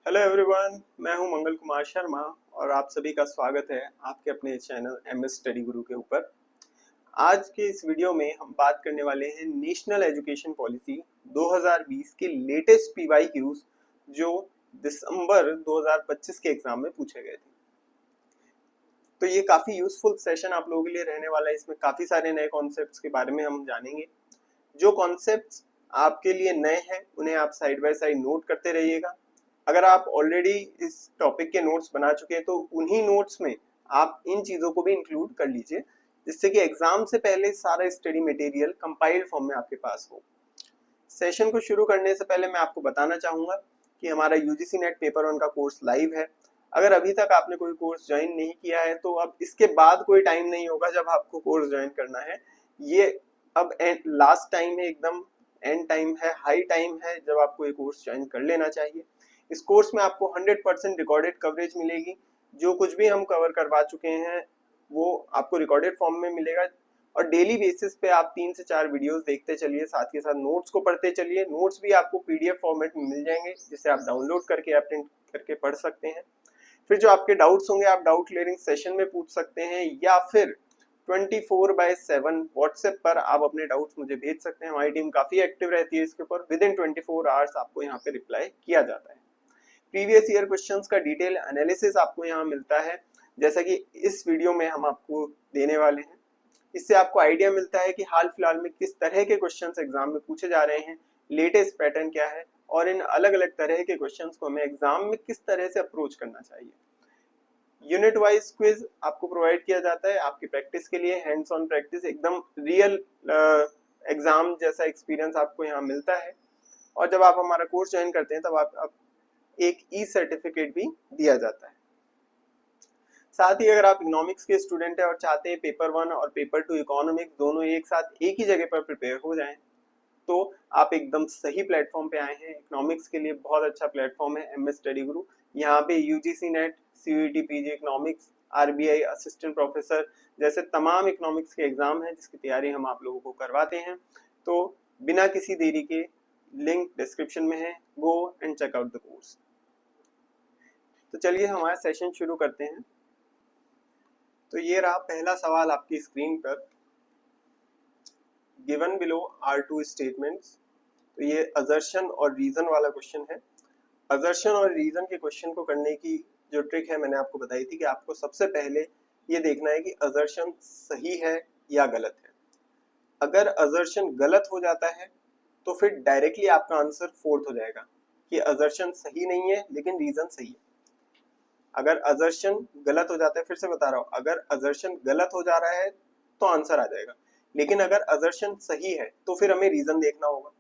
Hello everyone, मैं हूं मंगल कुमार शर्मा और आप सभी का स्वागत है आपके अपने चैनल एमएस स्टडी गुरु के ऊपर। आज के इस वीडियो में हम बात करने वाले हैं नेशनल एजुकेशन पॉलिसी 2020 के लेटेस्ट पीवाईक्यूज जो दिसंबर 2025 के एग्जाम में पूछे गए थे। तो ये काफी यूजफुल सेशन आप लोगों के लिए रहने वाला है। इसमें काफी सारे नए कॉन्सेप्ट्स के बारे में हम जानेंगे। जो कॉन्सेप्ट्स आपके लिए नए हैं उन्हें आप साइड बाय साइड नोट करते रहिएगा। अगर आप ऑलरेडी इस टॉपिक के नोट्स बना चुके हैं तो उन्हीं नोट्स में आप इन चीजों को भी इंक्लूड कर लीजिए, जिससे कि एग्जाम से पहले सारा स्टडी मटेरियल कंपाइल्ड फॉर्म में आपके पास हो। सेशन को शुरू करने से पहले मैं आपको बताना चाहूंगा कि हमारा यूजीसी नेट पेपर 1 का कोर्स लाइव है। अगर अभी तक आपने कोई कोर्स ज्वाइन नहीं किया है तो अब इसके बाद कोई टाइम नहीं होगा जब आपको कोर्स ज्वाइन करना है। ये अब लास्ट टाइम है, एकदम एंड टाइम है, हाई टाइम है जब आपको ये कोर्स ज्वाइन कर लेना चाहिए। इस कोर्स में आपको 100% रिकॉर्डेड कवरेज मिलेगी। जो कुछ भी हम कवर करवा चुके हैं वो आपको रिकॉर्डेड फॉर्म में मिलेगा और डेली बेसिस पे आप 3 से 4 वीडियोस देखते चलिए, साथ के साथ नोट्स को पढ़ते चलिए। नोट्स भी आपको पीडीएफ फॉर्मेट में मिल जाएंगे जिसे आप डाउनलोड करके प्रिंट करके पढ़ सकते हैं। फिर जो आपके डाउट्स होंगे आप डाउट क्लियरिंग सेशन में पूछ सकते हैं या फिर 24/7 व्हाट्सएप पर आप अपने डाउट्स मुझे भेज सकते हैं। हमारी टीम काफी एक्टिव रहती है इसके ऊपर। विद इन 24 आवर्स आपको यहाँ पे रिप्लाई किया जाता है। प्रीवियस ईयर क्वेश्चंस का डिटेल एनालिसिस आपको यहाँ मिलता है, जैसा कि इस वीडियो में हम आपको देने वाले हैं। इससे आपको आइडिया मिलता है कि हाल फिलहाल में किस तरह के क्वेश्चंस एग्जाम में पूछे जा रहे हैं, लेटेस्ट पैटर्न क्या है और इन अलग अलग तरह के क्वेश्चंस को हमें एग्जाम में किस तरह से अप्रोच करना चाहिए। यूनिट वाइज क्विज आपको प्रोवाइड किया जाता है आपकी प्रैक्टिस के लिए। हैंड्स ऑन प्रैक्टिस, एकदम रियल एग्जाम जैसा एक्सपीरियंस आपको यहाँ मिलता है। और जब आप हमारा कोर्स ज्वाइन करते हैं तब आप एक ई सर्टिफिकेट भी दिया जाता है। साथ ही अगर आप इकोनॉमिक्स के स्टूडेंट हैं और चाहते हैं पेपर 1 और पेपर 2 इकोनॉमिक्स दोनों एक साथ एक ही जगह पर प्रिपेयर हो जाएं, तो आप एकदम सही प्लेटफॉर्म पे आए हैं। इकोनॉमिक्स के लिए बहुत अच्छा प्लेटफॉर्म है एमएस स्टडी गुरु। यहाँ पे UGC net, CUET PG economics, RBI assistant professor जैसे तमाम इकोनॉमिक्स के एग्जाम हैं जिसकी तैयारी हम आप लोगों को करवाते हैं। तो बिना किसी देरी के लिंक डिस्क्रिप्शन में है, go and check out the course. तो चलिए हमारा सेशन शुरू करते हैं। तो ये रहा पहला सवाल आपकी स्क्रीन पर। Given below are two statements. तो ये असर्शन और रीजन वाला क्वेश्चन है। असर्शन और रीजन के क्वेश्चन को करने की जो ट्रिक है मैंने आपको बताई थी कि आपको सबसे पहले ये देखना है कि असर्शन सही है या गलत है। अगर असर्शन गलत हो जाता है तो फिर डायरेक्टली आपका आंसर फोर्थ हो जाएगा कि असर्शन सही नहीं है लेकिन रीजन सही है। अगर असर्शन गलत हो जाता है, फिर से बता रहा हूं, अगर असर्शन गलत हो जा रहा है तो आंसर आ जाएगा, लेकिन अगर असर्शन सही है तो फिर हमें रीजन देखना होगा।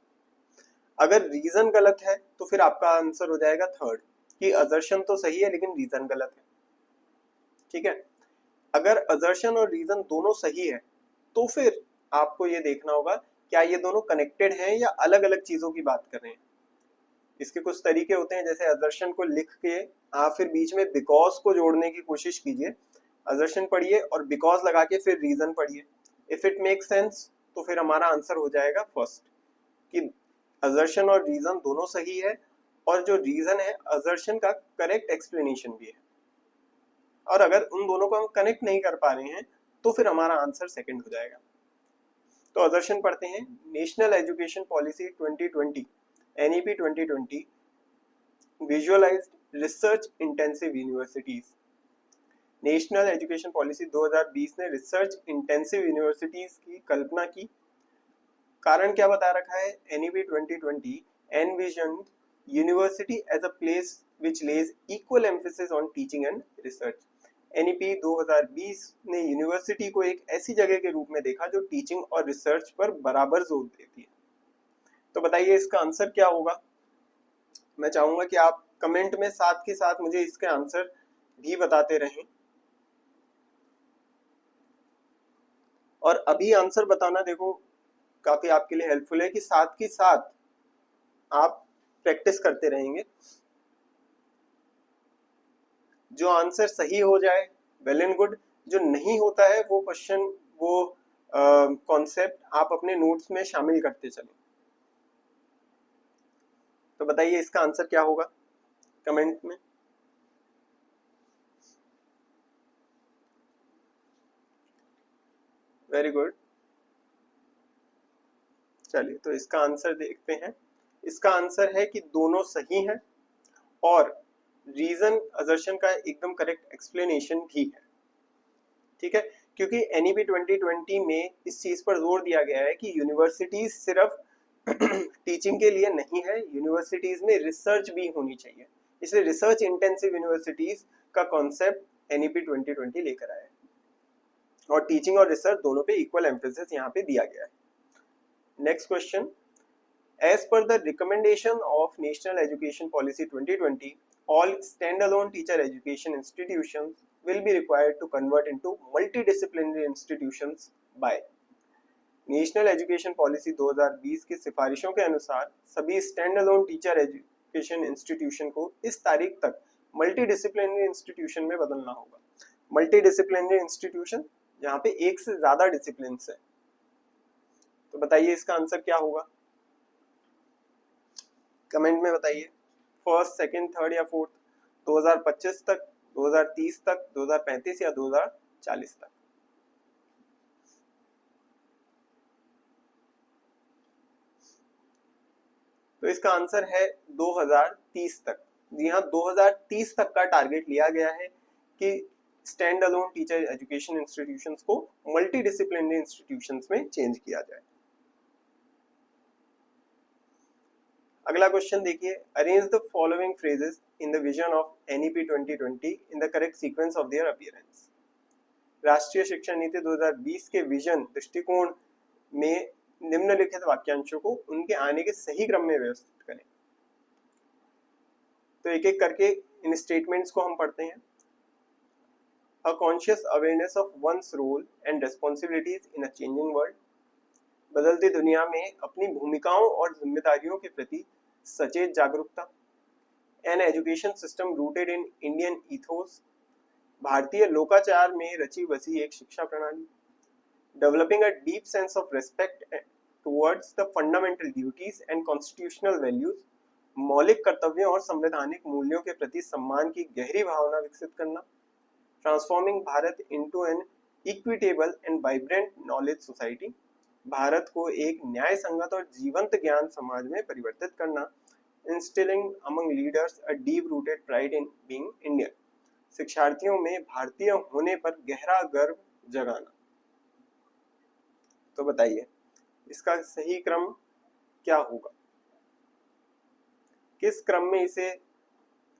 अगर रीजन गलत है तो फिर आपका आंसर हो जाएगा थर्ड कि असर्शन तो सही है लेकिन रीजन गलत है। ठीक है। अगर असर्शन और रीजन दोनों सही है तो फिर आपको ये देखना होगा क्या ये दोनों कनेक्टेड हैं या अलग अलग चीजों की बात कर रहे हैं। इसके कुछ तरीके होते हैं, जैसे असर्शन को लिख के आप फिर बीच में बिकॉज को जोड़ने की कोशिश कीजिए। असर्शन पढ़िए और बिकॉज लगा के फिर रीजन पढ़िए। इफ इट मेक सेंस तो फिर हमारा आंसर हो जाएगा फर्स्ट कि असर्शन और रीजन दोनों सही है और जो रीजन है असर्शन का करेक्ट एक्सप्लेनेशन भी है। और अगर उन दोनों को हम कनेक्ट नहीं कर पा रहे हैं तो फिर हमारा आंसर सेकंड हो जाएगा। तो असर्शन पढ़ते हैं। National education policy 2020 NEP 2020 visualised research intensive universities. National education policy 2020 ने रिसर्च इंटेंसिव यूनिवर्सिटीज की कल्पना की। कारण क्या बता रखा है, NEP 2020 envisioned university as a place which lays equal emphasis on teaching and research। NEP 2020 ने यूनिवर्सिटी को एक ऐसी जगह के रूप में देखा जो टीचिंग और रिसर्च पर बराबर जोर देती है। तो बताइए इसका आंसर क्या होगा। मैं चाहूंगा कि आप कमेंट में साथ के साथ मुझे इसके आंसर भी बताते रहें। और अभी आंसर बताना देखो काफी आपके लिए हेल्पफुल है कि साथ ही साथ आप प्रैक्टिस करते रहेंगे। जो आंसर सही हो जाए वेल एंड गुड, जो नहीं होता है वो क्वेश्चन, वो कॉन्सेप्ट आप अपने नोट्स में शामिल करते चलें। तो बताइए इसका आंसर क्या होगा। कमेंट में। Very good. चलिए तो इसका आंसर देखते हैं। इसका आंसर है कि दोनों सही हैं और रीजन असर्शन का एकदम करेक्ट एक्सप्लेनेशन भी है। ठीक है, क्योंकि एनईपी 2020 में इस चीज पर जोर दिया गया है कि यूनिवर्सिटीज सिर्फ टीचिंग के लिए नहीं है, यूनिवर्सिटीज में रिसर्च भी होनी चाहिए। इसलिए रिसर्च इंटेंसिव यूनिवर्सिटीज का कॉन्सेप्ट एनईपी 2020 लेकर आया है और टीचिंग और रिसर्च दोनों पे इक्वल एम्फेसिस यहाँ पे दिया गया है। Next question, as per the recommendation of National Education Policy 2020, all standalone teacher education institutions will be required to convert into multidisciplinary institutions by national education policy 2020 की सिफारिशों के अनुसार सभी stand alone teacher education institution को इस तारीख तक multi disciplinary institution में बदलना होगा। मल्टी डिसिप्लिनरी इंस्टीट्यूशन यहाँ पे एक से ज्यादा डिसिप्लिन है। तो बताइए इसका आंसर क्या होगा, कमेंट में बताइए। फर्स्ट, सेकंड, थर्ड या फोर्थ, 2025 तक, 2030 तक, 2035 या 2040 तक। तो इसका आंसर है 2030 तक। जी हाँ, 2030 तक का टारगेट लिया गया है कि stand alone teacher education institutions को मल्टी डिसिप्लिनरी इंस्टीट्यूशंस में चेंज किया जाए। अगला क्वेश्चन देखिए, arrange the following phrases in the vision of NEP 2020 in the correct sequence of their appearance. राष्ट्रीय शिक्षा नीति 2020 के विजन दृष्टिकोण में निम्नलिखित वाक्यांशों को उनके आने के सही क्रम में व्यवस्थित करें। तो एक एक करके इन स्टेटमेंट्स को हम पढ़ते हैं। A conscious awareness of one's role and responsibilities in a changing world. बदलती दुनिया में अपनी भूमिकाओं और जिम्मेदारियों के प्रति सचेत जागरूकता। An education system rooted in Indian ethos. भारतीय लोकाचार में रची बसी एक शिक्षा प्रणाली। Developing a deep sense of respect towards the fundamental duties and constitutional values. मौलिक कर्तव्यों और संवैधानिक मूल्यों के प्रति सम्मान की गहरी भावना विकसित करना। Transforming Bharat into an equitable and vibrant knowledge society. Bharat को एक न्याय संगत और जीवंत ज्ञान समाज में परिवर्तित करना। Instilling among leaders a deep rooted pride in being Indian. शिक्षार्थियों में भारतीय होने पर गहरा गर्व जगाना। तो बताइए इसका सही क्रम क्या होगा, किस क्रम में इसे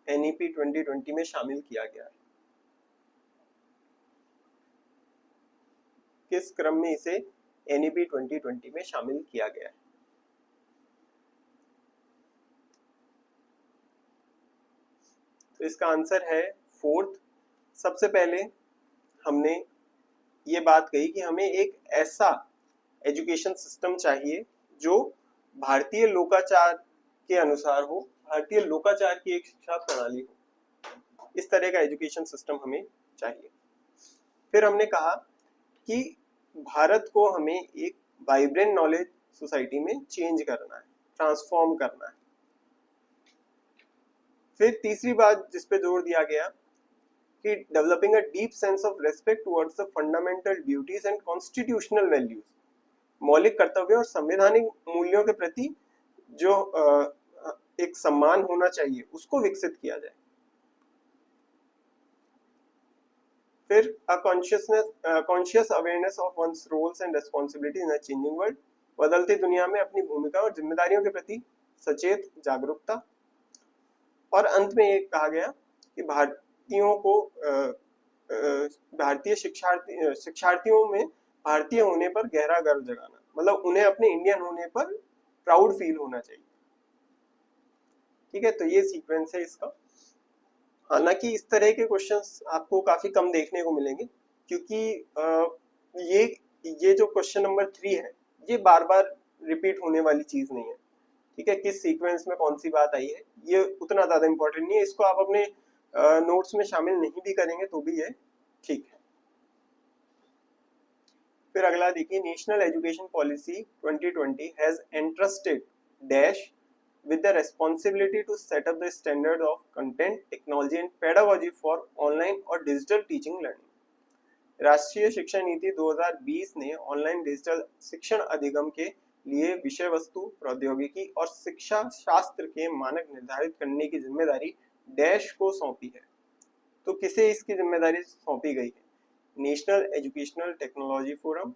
एनईपी 2020 में शामिल किया गया है, किस क्रम में इसे एनईपी 2020 में शामिल किया गया है। तो इसका आंसर है फोर्थ। सबसे पहले हमने ये बात कही कि हमें एक ऐसा एजुकेशन सिस्टम चाहिए जो भारतीय लोकाचार के अनुसार हो, भारतीय लोकाचार की एक शिक्षा प्रणाली हो। इस तरह का एजुकेशन सिस्टम हमें चाहिए। फिर हमने कहा कि भारत को हमें एक वाइब्रेंट नॉलेज सोसाइटी में चेंज करना है, ट्रांसफॉर्म करना है। फिर तीसरी बात जिस पे जोर दिया गया कि developing a deep sense of respect towards the fundamental duties and constitutional values. मौलिक कर्तव्यों और संवैधानिक मूल्यों के प्रति जो एक सम्मान होना चाहिए उसको विकसित किया जाए। फिर conscious awareness of one's roles and responsibility in a changing world. बदलती दुनिया में अपनी भूमिका और जिम्मेदारियों के प्रति सचेत जागरूकता। और अंत में ये कहा गया कि भारतीयों को भारतीय शिक्षार्थियों में भारतीय होने पर गहरा गर्व जगाना, मतलब उन्हें अपने इंडियन होने पर प्राउड फील होना चाहिए। ठीक है, तो ये सीक्वेंस है इसका। हालांकि इस तरह के क्वेश्चंस आपको काफी कम देखने को मिलेंगे क्योंकि ये जो क्वेश्चन नंबर 3 है ये बार बार रिपीट होने वाली चीज नहीं है। ठीक है, किस सीक्वेंस में कौन सी बात आई है ये उतना ज्यादा इंपॉर्टेंट नहीं है। इसको आप अपने नोट्स में शामिल नहीं भी करेंगे तो भी ये ठीक है। फिर अगला देखिए, national education policy 2020 has entrusted dash with the responsibility to set up the standard of content, technology and pedagogy for online और digital teaching learning. राष्ट्रीय शिक्षा नीति 2020 ने ऑनलाइन डिजिटल शिक्षण अधिगम के लिए विषय वस्तु, प्रौद्योगिकी और शिक्षा शास्त्र के मानक निर्धारित करने की जिम्मेदारी डैश को सौंपी है। तो किसे इसकी जिम्मेदारी सौंपी गई है? National educational technology forum,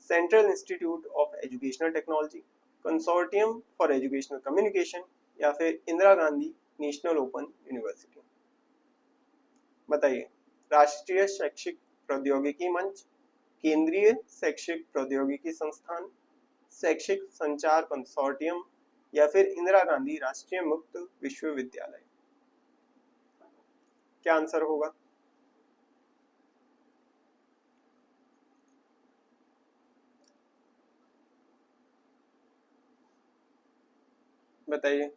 central institute of educational technology, consortium for educational communication या फिर Indira Gandhi national open university. बताइए, राष्ट्रीय शैक्षिक प्रौद्योगिकी मंच, केंद्रीय शैक्षिक प्रौद्योगिकी संस्थान, शैक्षिक संचार कंसोर्टियम या फिर इंदिरा गांधी राष्ट्रीय मुक्त विश्वविद्यालय। क्या आंसर होगा? बताइए।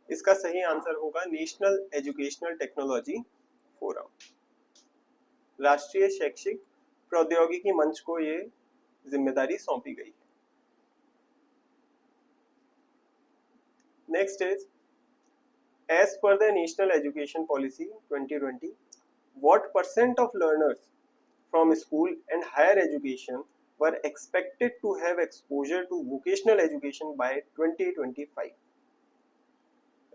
इसका सही आंसर होगा नेशनल एजुकेशनल टेक्नोलॉजी फोरम। राष्ट्रीय शैक्षिक प्रौद्योगिकी मंच को ये जिम्मेदारी सौंपी गई है। Next is, as per the National Education Policy 2020, what % of learners from school and higher education were expected to have exposure to vocational education by 2025?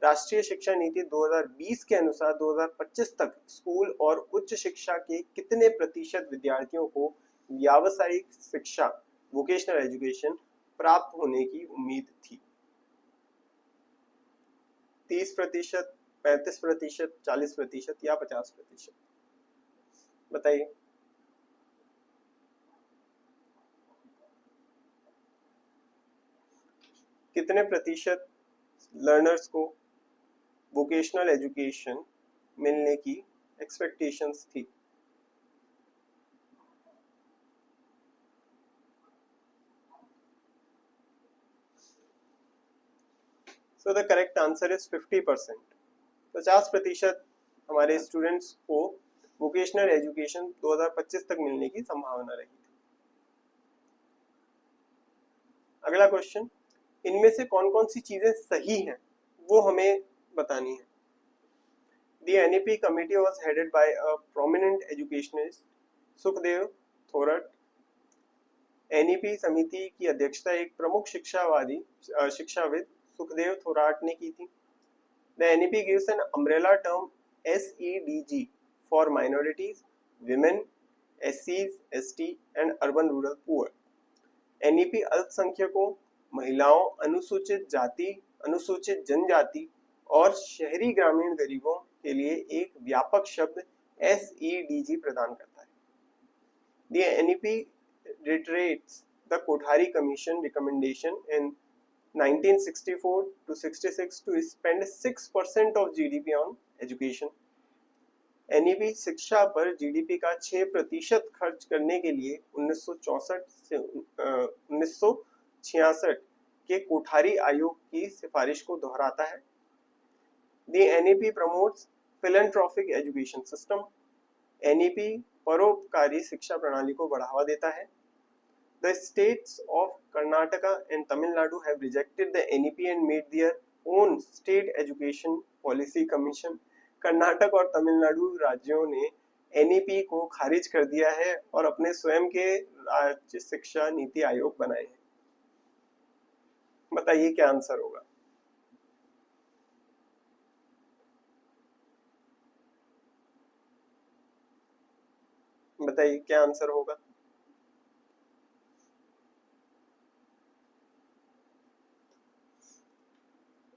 राष्ट्रीय शिक्षा नीति 2020 के अनुसार 2025 तक स्कूल और उच्च शिक्षा के कितने प्रतिशत विद्यार्थियों को व्यावसायिक शिक्षा वोकेशनल एजुकेशन प्राप्त होने की उम्मीद थी? 30%, 35%, 40% या 50%? बताइए। कितने प्रतिशत लर्नर्स को वोकेशनल एजुकेशन मिलने की एक्सपेक्टेशंस थी? So the correct answer is 50%. 50% हमारे स्टूडेंट्स को वोकेशनल एजुकेशन 2025 तक मिलने की संभावना रही थी। अगला क्वेश्चन, इनमें से कौन कौन सी चीजें सही हैं वो हमें बतानी है। The NEP committee was headed by a prominent educationist, Sukhdev Thorat. NEP समिति की अध्यक्षता एक प्रमुख शिक्षाविद सुखदेव थोराट ने की थी। The NEP gives an umbrella term SEDG for minorities, women, SCs, ST and urban rural poor. NEP अल्पसंख्यकों, महिलाओं, अनुसूचित जाति, अनुसूचित जनजाति और शहरी ग्रामीण गरीबों के लिए एक व्यापक शब्द SEDG प्रदान करता है। The NEP reiterates the Kothari Commission recommendation in 1964 to 66 to spend 6% of GDP on education. NEP शिक्षा पर GDP का 6% खर्च करने के लिए 1964 से 1966 के कोठारी आयोग की सिफारिश को दोहराता है। The NEP promotes philanthropic education system. NEP परोपकारी शिक्षा प्रणाली को बढ़ावा देता है। The states of Karnataka and Tamil Nadu have rejected the NEP and made their own state education policy commission. Karnataka और तमिलनाडु राज्यों ने NEP को खारिज कर दिया है और अपने स्वयं के राज्य शिक्षा नीति आयोग बनाए हैं। बताइए क्या आंसर होगा? बताइए क्या आंसर होगा?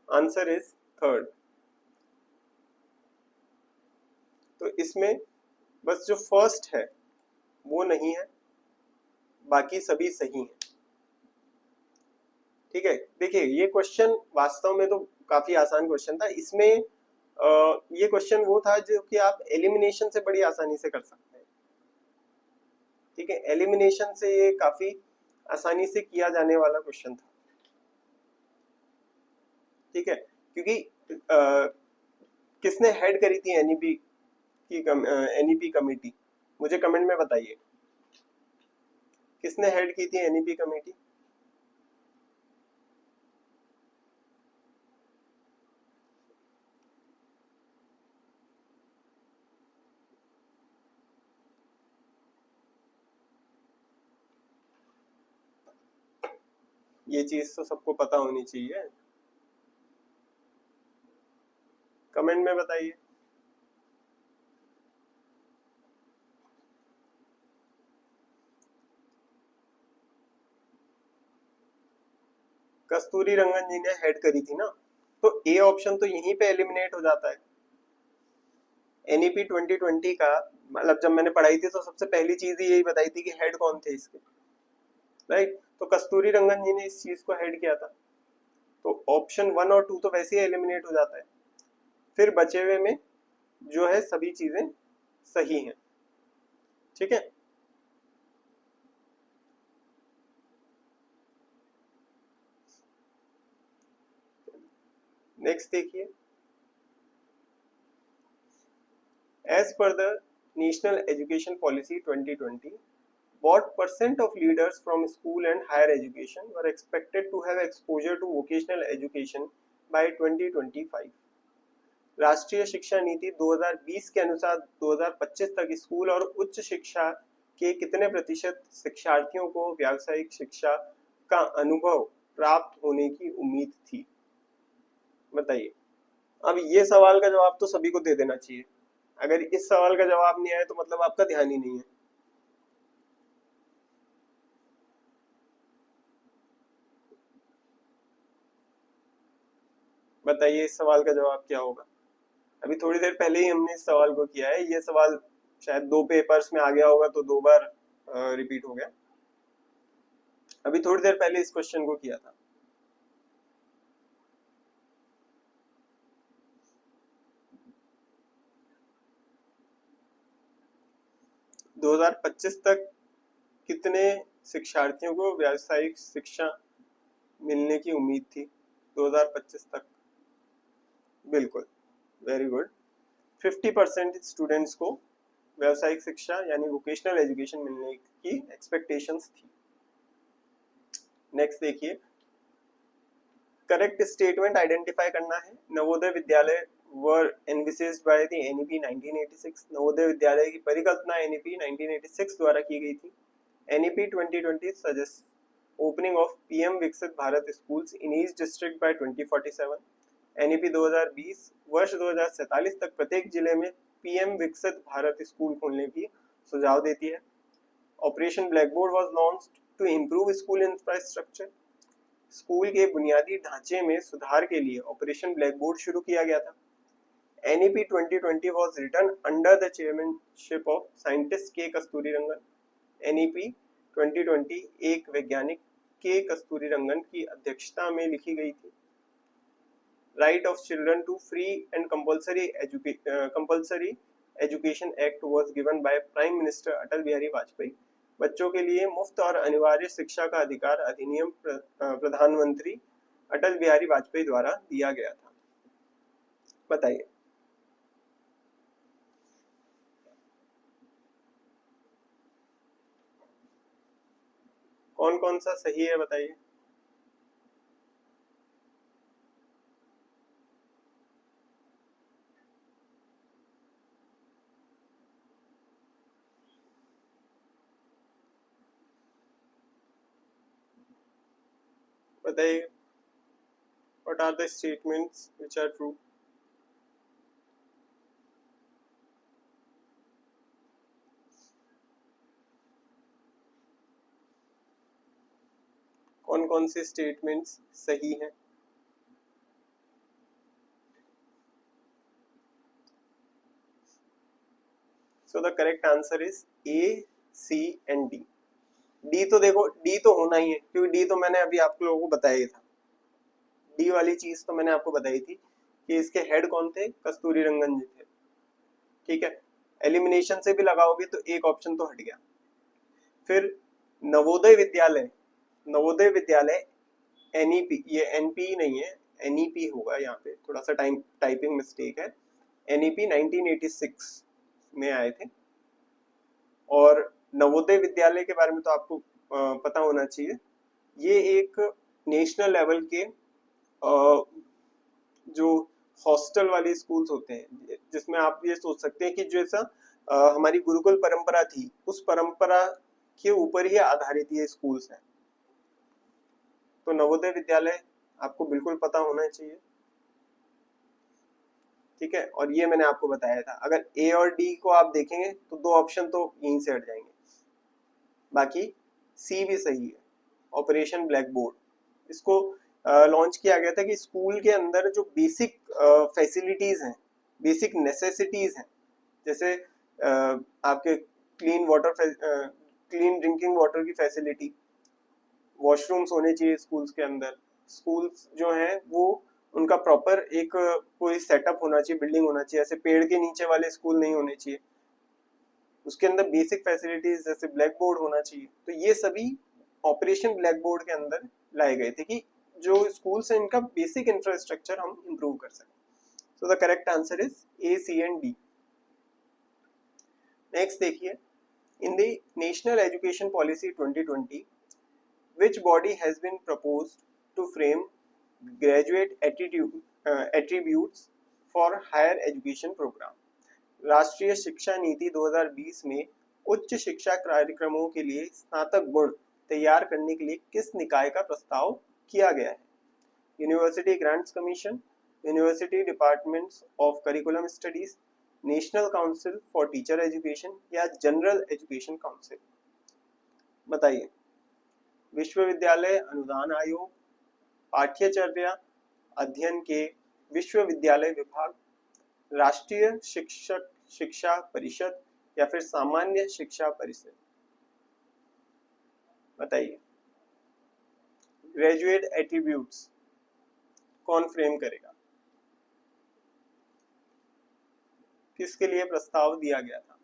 Answer is third. तो इसमें बस जो फर्स्ट है वो नहीं है, बाकी सभी सही हैं। ठीक है, देखिए ये क्वेश्चन वास्तव में तो काफी आसान क्वेश्चन था। इसमें ये क्वेश्चन वो था जो कि आप एलिमिनेशन से बड़ी आसानी से कर सकते हैं। ठीक है, एलिमिनेशन से ये काफी आसानी से किया जाने वाला क्वेश्चन था। ठीक है, क्योंकि किसने हेड करी थी एनईपी की एनईपी कमेटी? मुझे कमेंट में बताइए। किसने हेड की थी एनईपी कमेटी? ये चीज तो सबको पता होनी चाहिए, कमेंट में बताइए। कस्तूरी रंगन जी ने हेड करी थी ना, तो ए ऑप्शन तो यहीं पे एलिमिनेट हो जाता है। एनईपी 2020 का मतलब जब मैंने पढ़ाई थी तो सबसे पहली चीज ही यही बताई थी कि हेड कौन थे इसके, राइट? तो कस्तूरी रंगन जी ने इस चीज को हेड किया था, तो ऑप्शन 1 और 2 तो वैसे ही एलिमिनेट हो जाता है। फिर बचे हुए में जो है सभी चीजें सही हैं, ठीक है। नेक्स्ट देखिए, as per the national education policy 2020, what percent of leaders from school and higher education were expected to have exposure to vocational education by 2025? राष्ट्रीय शिक्षा नीति 2020 के अनुसार 2025 तक स्कूल और उच्च शिक्षा के कितने प्रतिशत शिक्षार्थियों को व्यावसायिक शिक्षा का अनुभव प्राप्त होने की उम्मीद थी? बताइए। अब ये सवाल का जवाब तो सभी को दे देना चाहिए, अगर इस सवाल का जवाब नहीं आया तो मतलब आपका ध्यान ही नहीं है। बताइए इस सवाल का जवाब क्या होगा? अभी थोड़ी देर पहले ही हमने इस सवाल को किया है, ये सवाल शायद 2 पेपर्स में आ गया होगा तो 2 बार रिपीट हो गया। अभी थोड़ी देर पहले इस क्वेश्चन को किया था। दो 2025 तक कितने शिक्षार्थियों को व्यावसायिक शिक्षा मिलने की उम्मीद थी 2025 तक? बिल्कुल, वेरी गुड। 50% स्टूडेंट्स को व्यावसायिक शिक्षा यानी वोकेशनल एजुकेशन मिलने की एक्सपेक्टेशंस थी। नेक्स्ट देखिए, करेक्ट स्टेटमेंट आइडेंटिफाई करना है। Navodaya Vidyalaya were envisaged by the NEP 1986। Navodaya Vidyalaya की परिकल्पना एनईपी 1986 द्वारा की गई थी। NEP 2020 suggest opening of PM Viksit Bharat schools in each district by 2047। NEP 2020 वर्ष 2047 तक प्रत्येक जिले में पीएम विकसित भारत स्कूल खोलने की सुझाव देती है। Operation Blackboard was launched to improve school infrastructure. School के बुनियादी ढांचे में सुधार के लिए ऑपरेशन ब्लैकबोर्ड शुरू किया गया था। NEP 2020 was written under the chairmanship of scientist K Kasturi Rangan. NEP 2020 एक वैज्ञानिक के कस्तूरी रंगन की अध्यक्षता में लिखी गई थी। Right of children to free and compulsory education act was given by prime minister Atal Bihari Vajpayee. बच्चों के लिए मुफ्त और अनिवार्य शिक्षा का अधिकार अधिनियम प्रधानमंत्री अटल बिहारी वाजपेयी द्वारा दिया गया था। बताइए। कौन कौन सा सही है बताइए। बताइए, what are the statements which are true? कौन कौन से स्टेटमेंट्स सही हैं? So the correct answer is A, C and D. D तो देखो, डी तो होना ही है क्योंकि डी तो मैंने अभी आप लोगों को बताया ही था। डी वाली चीज तो मैंने आपको बताई थी कि इसके हेड कौन थे, कस्तूरी रंगन जी थे, ठीक है। एलिमिनेशन से भी लगाओगे तो एक ऑप्शन तो हट गया। फिर नवोदय विद्यालय, नवोदय विद्यालय एनईपी, ये एनपी नहीं है, एनईपी होगा, यहाँ पे थोड़ा सा टाइपिंग मिस्टेक है। एनईपी 1986 में आए थे। और नवोदय विद्यालय के बारे में तो आपको पता होना चाहिए। ये एक नेशनल लेवल के जो हॉस्टल वाले स्कूल्स होते हैं, जिसमें आप ये सोच सकते हैं कि जैसा हमारी गुरुकुल परंपरा थी, उस परंपरा के ऊपर ही आधारित ये स्कूल्स हैं। तो नवोदय विद्यालय आपको बिल्कुल पता होना चाहिए, ठीक है। और ये मैंने आपको बताया था, अगर ए और डी को आप देखेंगे तो दो ऑप्शन तो यहीं से हट जाएंगे, बाकी सी भी सही है। ऑपरेशन ब्लैक बोर्ड, इसको लॉन्च किया गया था कि स्कूल के अंदर जो बेसिक फैसिलिटीज हैं, बेसिक नेसेसिटीज हैं, जैसे आपके क्लीन ड्रिंकिंग वाटर की फैसिलिटी, वॉशरूम्स होने चाहिए स्कूल्स के अंदर। स्कूल्स जो हैं वो उनका प्रॉपर एक कोई सेटअप होना चाहिए, बिल्डिंग होना चाहिए, ऐसे पेड़ के नीचे वाले स्कूल नहीं होने चाहिए। उसके अंदर बेसिक फैसिलिटीज जैसे ब्लैक बोर्ड होना चाहिए। तो ये सभी ऑपरेशन ब्लैक बोर्ड के अंदर लाए गए थे कि जो स्कूल्स हैं इनका बेसिक इंफ्रास्ट्रक्चर हम इम्प्रूव कर सकें। So the correct answer is A, C and D. Next देखिए, in the national education policy 2020 which body has been proposed to frame graduate attributes for higher education program? राष्ट्रीय शिक्षा नीति 2020 में उच्च शिक्षा कार्यक्रमों के लिए स्नातक गुण तैयार करने के लिए किस निकाय का प्रस्ताव किया गया है? University grants commission, university departments of curriculum studies, national council for teacher education या जनरल एजुकेशन काउंसिल? बताइए। विश्वविद्यालय अनुदान आयोग, पाठ्यचर्या अध्ययन के विश्वविद्यालय विभाग, राष्ट्रीय शिक्षक शिक्षा परिषद या फिर सामान्य शिक्षा परिषद? बताइए। ग्रेजुएट एट्रीब्यूट्स कौन फ्रेम करेगा? किसके लिए प्रस्ताव दिया गया था?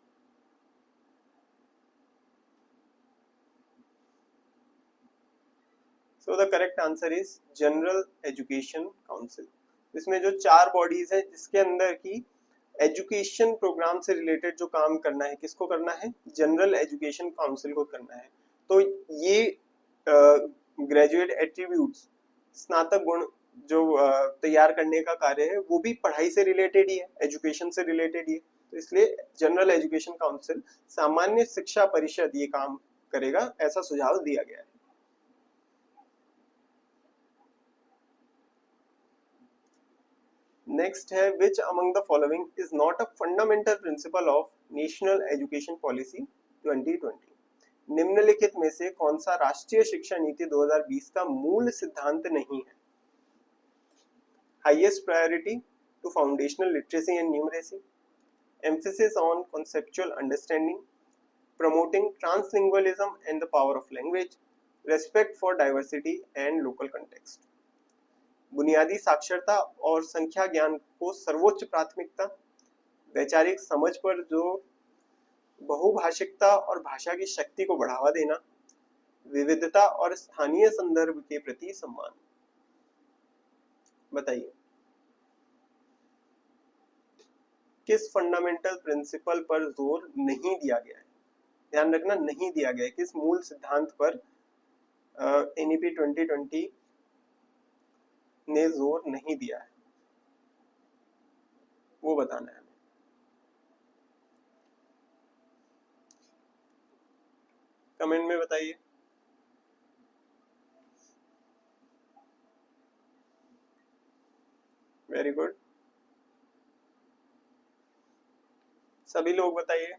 सो the correct answer is general education council. इसमें जो 4 बॉडीज है जिसके अंदर की एजुकेशन प्रोग्राम से रिलेटेड जो काम करना है, किसको करना है? जनरल एजुकेशन काउंसिल को करना है। तो ये ग्रेजुएट एट्रीब्यूट्स, स्नातक गुण जो तैयार करने का कार्य है, वो भी पढ़ाई से रिलेटेड ही है, एजुकेशन से रिलेटेड ही है। तो इसलिए जनरल एजुकेशन काउंसिल, सामान्य शिक्षा परिषद ये काम करेगा, ऐसा सुझाव दिया गया है। नेक्स्ट है, which among the following is not a fundamental principle of national education policy 2020? निम्नलिखित में से कौन सा राष्ट्रीय शिक्षा नीति 2020 का मूल सिद्धांत नहीं है? Highest priority to foundational literacy and numeracy, emphasis on conceptual understanding, promoting translingualism and the power of language, respect for diversity and local context. बुनियादी साक्षरता और संख्या ज्ञान को सर्वोच्च प्राथमिकता, वैचारिक समझ पर जोर, बहुभाषिकता और भाषा की शक्ति को बढ़ावा देना, विविधता और स्थानीय संदर्भ के प्रति सम्मान। बताइए, किस फंडामेंटल प्रिंसिपल पर जोर नहीं दिया गया है? ध्यान रखना, नहीं दिया गया है। किस मूल सिद्धांत पर एनईपी 2020 ने जोर नहीं दिया है, वो बताना है हमें। कमेंट में बताइए। वेरी गुड, सभी लोग बताइए।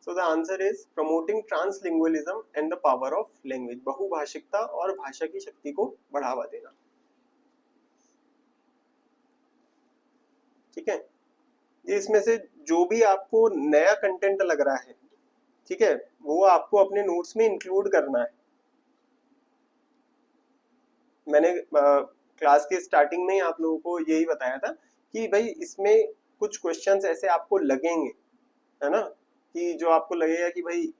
So the answer is promoting translingualism and the power of language, बहुभाषिकता और भाषा की शक्ति को बढ़ावा देना। ठीक है, इसमें से जो भी आपको नया कंटेंट लग रहा है, ठीक है, वो आपको अपने नोट्स में इंक्लूड करना है। मैंने क्लास के स्टार्टिंग में ही आप लोगों को यही बताया था कि भाई इसमें कुछ क्वेश्चंस ऐसे आपको लगेंगे है ना, कि जो आपको लगेगा कि भाई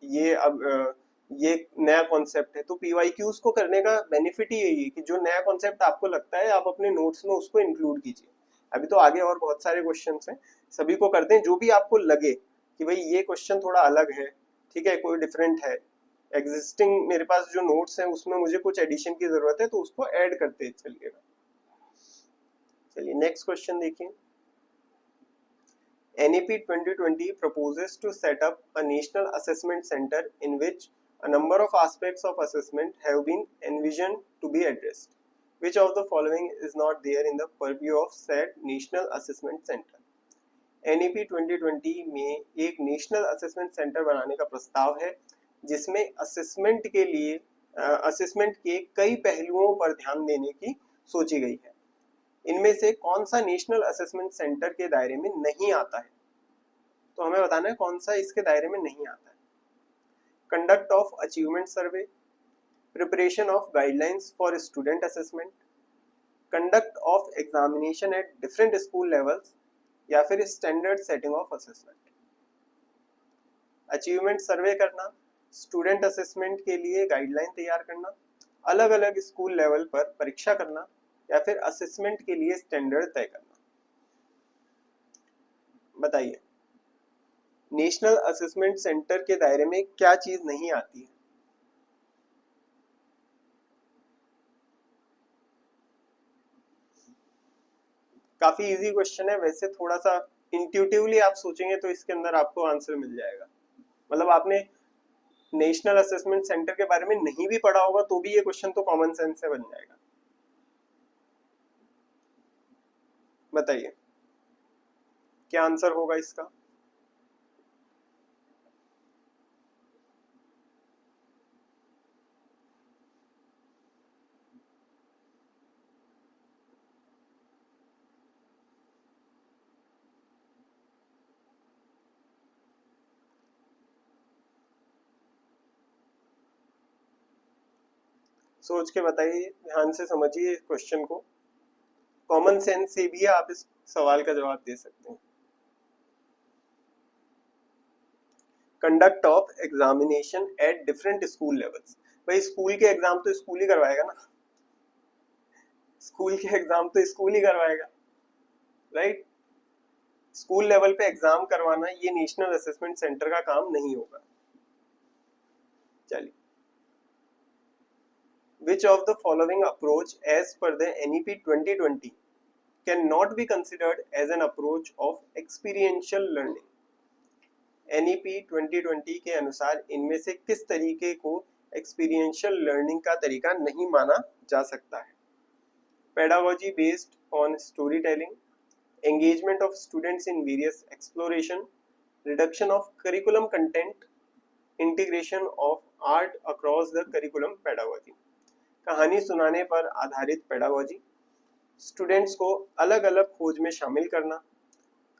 ये अब ये नया कॉन्सेप्ट है, तो पीवाईक्यूज को करने का बेनिफिट ही यही है कि जो नया कॉन्सेप्ट आपको लगता है आप अपने नोट्स में उसको इंक्लूड कीजिए। अभी तो आगे और बहुत सारे क्वेश्चंस हैं, सभी को करते हैं, जो भी आपको लगे कि भाई ये क्वेश्चन थोड़ा अलग है, ठीक है, कोई डिफरेंट है, एग्जिस्टिंग मेरे पास जो नोट्स हैं उसमें मुझे कुछ एडिशन की जरूरत है, तो उसको ऐड करते चलिएगा। चलिए नेक्स्ट क्वेश्चन देखिए। NEP 2020 proposes to set up a national assessment center in which a number of aspects of assessment have been envisioned to be addressed. Which of the following is not there in the purview of said National Assessment Center? NEP 2020 में एक national assessment centre बनाने का प्रस्ताव है जिसमें assessment के कई पहलुओं पर ध्यान देने की सोची गई है। इनमें से कौन सा नेशनल असेसमेंट सेंटर के दायरे में नहीं आता है? तो हमें बताना है कौन सा इसके दायरे में नहीं आता है। Conduct of achievement survey, preparation of guidelines for student assessment, conduct of examination at different school levels, या फिर standard setting of assessment. Achievement सर्वे करना, स्टूडेंट असेसमेंट के लिए गाइडलाइन तैयार करना, अलग अलग स्कूल लेवल पर परीक्षा करना, या फिर असेसमेंट के लिए स्टैंडर्ड तय करना। बताइए नेशनल असेसमेंट सेंटर के दायरे में क्या चीज नहीं आती है? काफी इजी क्वेश्चन है, वैसे थोड़ा सा इंट्यूटिवली आप सोचेंगे तो इसके अंदर आपको आंसर मिल जाएगा। मतलब आपने नेशनल असेसमेंट सेंटर के बारे में नहीं भी पढ़ा होगा तो भी ये क्वेश्चन तो कॉमन सेंस से बन जाएगा। बताइए क्या आंसर होगा इसका? सोच के बताइए, ध्यान से समझिए इस क्वेश्चन को, कॉमन सेंस से भी आप इस सवाल का जवाब दे सकते हैं। Conduct of examination at different school levels, भाई स्कूल के एग्जाम तो स्कूल ही करवाएगा ना, स्कूल के एग्जाम तो स्कूल ही करवाएगा, राइट? स्कूल लेवल पे एग्जाम करवाना ये नेशनल असेसमेंट सेंटर का काम नहीं होगा। चलिए, which of the following approach as per the NEP 2020 cannot be considered as an approach of experiential learning? NEP 2020 के अनुसार इनमें से किस तरीके को एक्सपीरियंशियल लर्निंग का तरीका नहीं माना जा सकता है? Pedagogy based on story telling, engagement of students in various exploration, reduction of curriculum content, integration of art across the curriculum pedagogy। कहानी सुनाने पर आधारित पेडागोजी, स्टूडेंट्स को अलग अलग खोज में शामिल करना,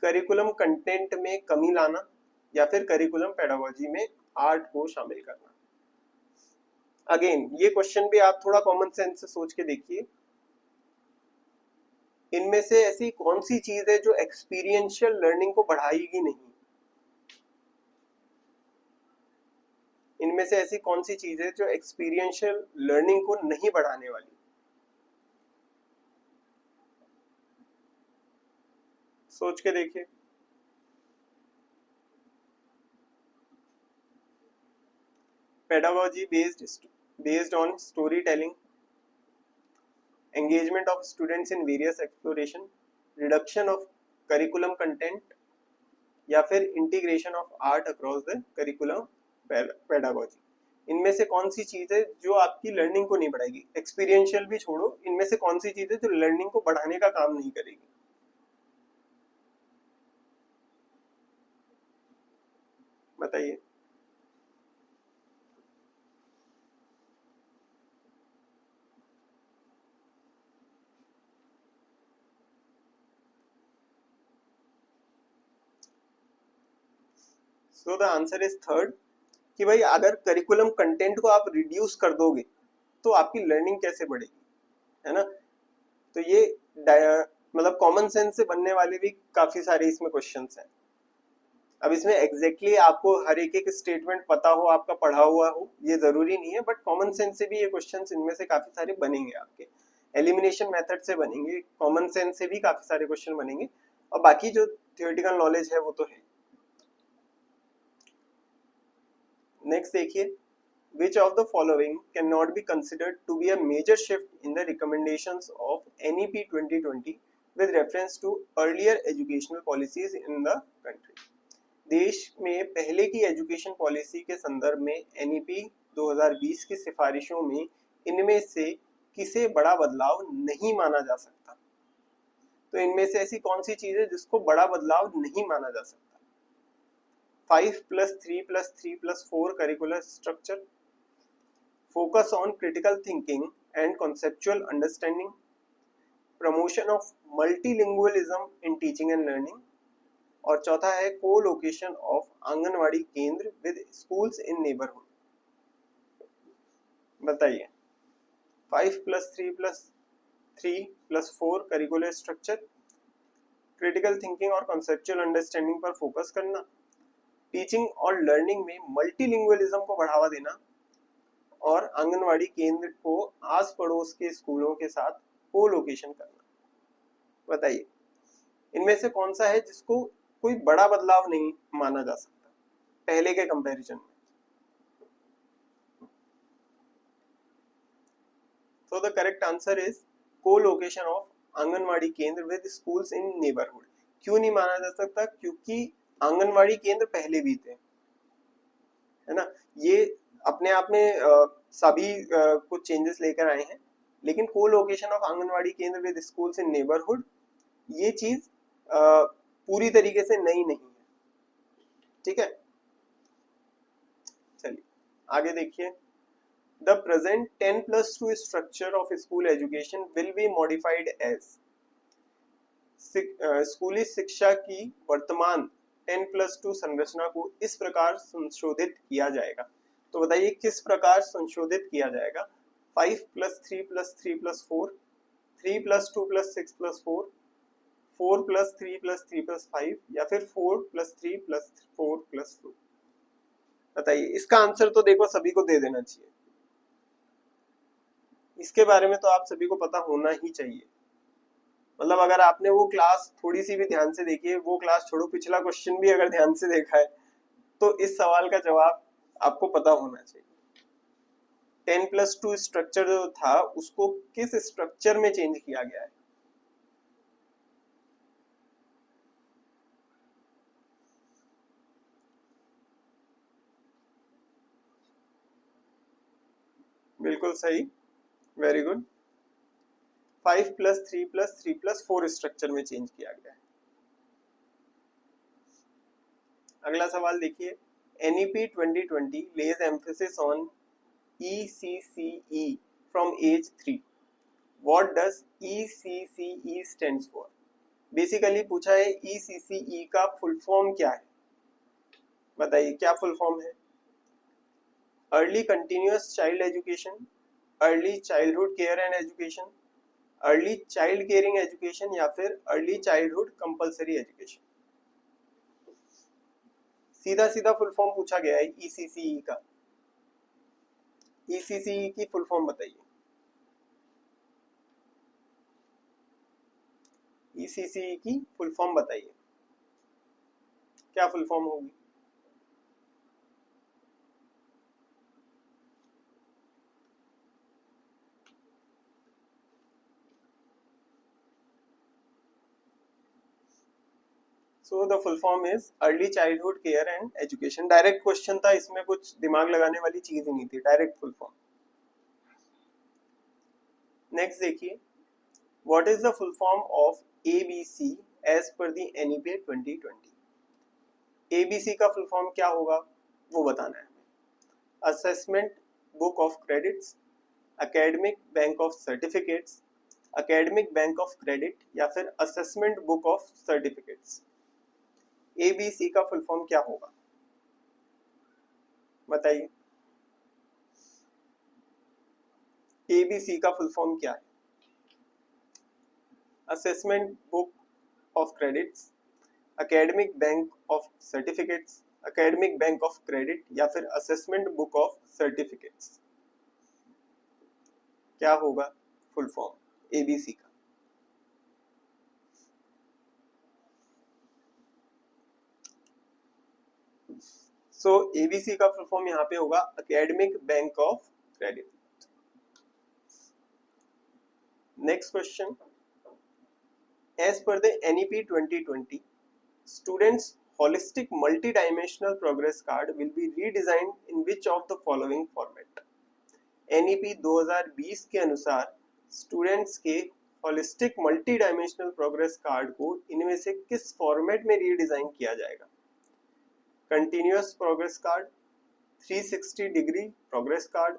करिकुलम कंटेंट में कमी लाना, या फिर करिकुलम पेडागोजी में आर्ट को शामिल करना। अगेन ये क्वेश्चन भी आप थोड़ा कॉमन सेंस से सोच के देखिए, इनमें से ऐसी कौन सी चीज है जो एक्सपीरियंशियल लर्निंग को बढ़ाएगी नहीं? इनमें से ऐसी कौन सी चीज है जो एक्सपीरियंशियल लर्निंग को नहीं बढ़ाने वाली? सोच के देखिए। Pedagogy based on story telling, engagement of students in various exploration, reduction of curriculum content, या फिर integration of art across the curriculum pedagogy. इनमें से कौन सी चीज है जो आपकी लर्निंग को नहीं बढ़ाएगी? एक्सपीरियंशियल भी छोड़ो, इनमें से कौन सी चीज है जो लर्निंग को बढ़ाने का काम नहीं करेगी? बताइए। So the answer is third, कि भाई अगर करिकुलम कंटेंट को आप रिड्यूस कर दोगे तो आपकी लर्निंग कैसे बढ़ेगी, है ना? तो ये मतलब कॉमन सेंस से बनने वाले भी काफी सारे इसमें क्वेश्चंस हैं। अब इसमें एग्जैक्टली आपको हर एक एक स्टेटमेंट पता हो, आपका पढ़ा हुआ हो, ये जरूरी नहीं है, बट कॉमन सेंस से भी ये क्वेश्चंस इनमें से काफी सारे बनेंगे आपके, एलिमिनेशन मेथड से बनेंगे, कॉमन सेंस से भी काफी सारे क्वेश्चन बनेंगे, और बाकी जो थियोरेटिकल नॉलेज है वो तो है। नेक्स्ट देखिए, which of the following cannot be considered to be a major shift in the recommendations of NEP 2020 with reference to earlier educational policies in the country। देश में पहले की एजुकेशन पॉलिसी के संदर्भ में NEP 2020 की सिफारिशों में इनमें से किसे बड़ा बदलाव नहीं माना जा सकता। तो इनमें से ऐसी कौन सी चीज है जिसको बड़ा बदलाव नहीं माना जा सकता? 5+3+3+4 curricular structure, focus on critical thinking and conceptual understanding, promotion of multilingualism in teaching and learning, और चौथा है co-location of आंगनवाड़ी केंद्र with schools in neighborhood। बताइए, 5+3+3+4 करिकुलर स्ट्रक्चर, क्रिटिकल थिंकिंग और कॉन्सेप्चुअल अंडरस्टैंडिंग पर फोकस करना, टीचिंग और लर्निंग में मल्टीलिंगुअलिज्म को बढ़ावा देना, और आंगनवाड़ी केंद्र को आस पड़ोस के स्कूलों के साथ को लोकेशन करना। बताइए, इनमें से कौन सा है जिसको कोई बड़ा बदलाव नहीं माना जा सकता पहले के कंपैरिजन में? तो द करेक्ट आंसर इज को लोकेशन ऑफ आंगनवाड़ी केंद्र विद स्कूल्स इन नेबरहुड। क्यों नहीं माना जा सकता? क्योंकि आंगनवाड़ी केंद्र पहले भी थे, है ना, ये अपने आप में सभी कुछ चेंजेस लेकर आए हैं, लेकिन को लोकेशन ऑफ आंगनवाड़ी केंद्र विद स्कूल्स इन नेबरहुड ये चीज पूरी तरीके से नई नहीं है। ठीक है, चलिए आगे देखिए। The present 10+2 structure of school education will be modified as, स्कूली शिक्षा की वर्तमान 10+2 संरचना को इस प्रकार संशोधित किया जाएगा। तो बताइए किस प्रकार संशोधित किया जाएगा? 5+3+3+4, 3+2+6+4, 4+3+3+5 या फिर 4+3+4+2? बताइए, इसका आंसर तो देखो सभी को दे देना चाहिए, इसके बारे में तो आप सभी को पता होना ही चाहिए। मतलब अगर आपने वो क्लास थोड़ी सी भी ध्यान से देखी है, वो क्लास छोड़ो, पिछला क्वेश्चन भी अगर ध्यान से देखा है, तो इस सवाल का जवाब आपको पता होना चाहिए। 10+2 स्ट्रक्चर जो था उसको किस स्ट्रक्चर में चेंज किया गया है? बिल्कुल सही, वेरी गुड। 5+3+3+4 स्ट्रक्चर में चेंज किया गया है। अगला सवाल देखिए, NEP 2020 lays emphasis on ECCE from age 3. What does ECCE stands for? Basically पूछा है ECCE का फुल फॉर्म क्या है। बताइए क्या फुल फॉर्म है? Early continuous child education, early childhood care and education, early child caring education, या फिर अर्ली चाइल्डहुड कंपलसरी एजुकेशन? सीधा सीधा फुल फॉर्म पूछा गया है ECCE का। ECCE की फुल फॉर्म बताइए। ECCE की फुल फॉर्म बताइए, क्या फुल फॉर्म होगी? So the full form is early childhood care and education. Direct question था, इसमें कुछ दिमाग लगाने वाली चीज ही नहीं थी, डायरेक्ट फुल फॉर्म। नेक्स्ट देखिए, what is the full form of ABC as per the NEP 2020? ABC का फुल फॉर्म क्या होगा वो बताना है। Assessment book of credits, academic bank of certificates, academic bank of credit, या फिर assessment book of certificates? ABC का full form क्या होगा बताइए। ABC का फुल फॉर्म क्या है? Assessment book of credits, academic bank of certificates, academic bank of credit या फिर असेसमेंट बुक ऑफ सर्टिफिकेट्स? क्या होगा फुल फॉर्म एबीसी का? सो एबीसी का फुल फॉर्म यहाँ पे होगा academic bank of credit. Next question, as per the NEP 2020 students holistic multi-dimensional progress card will be redesigned in which of the following format? NEP 2020 के अनुसार students के holistic multi dimensional progress card को इनमें से किस format में redesign किया जाएगा? Continuous progress card, 360 degree progress card,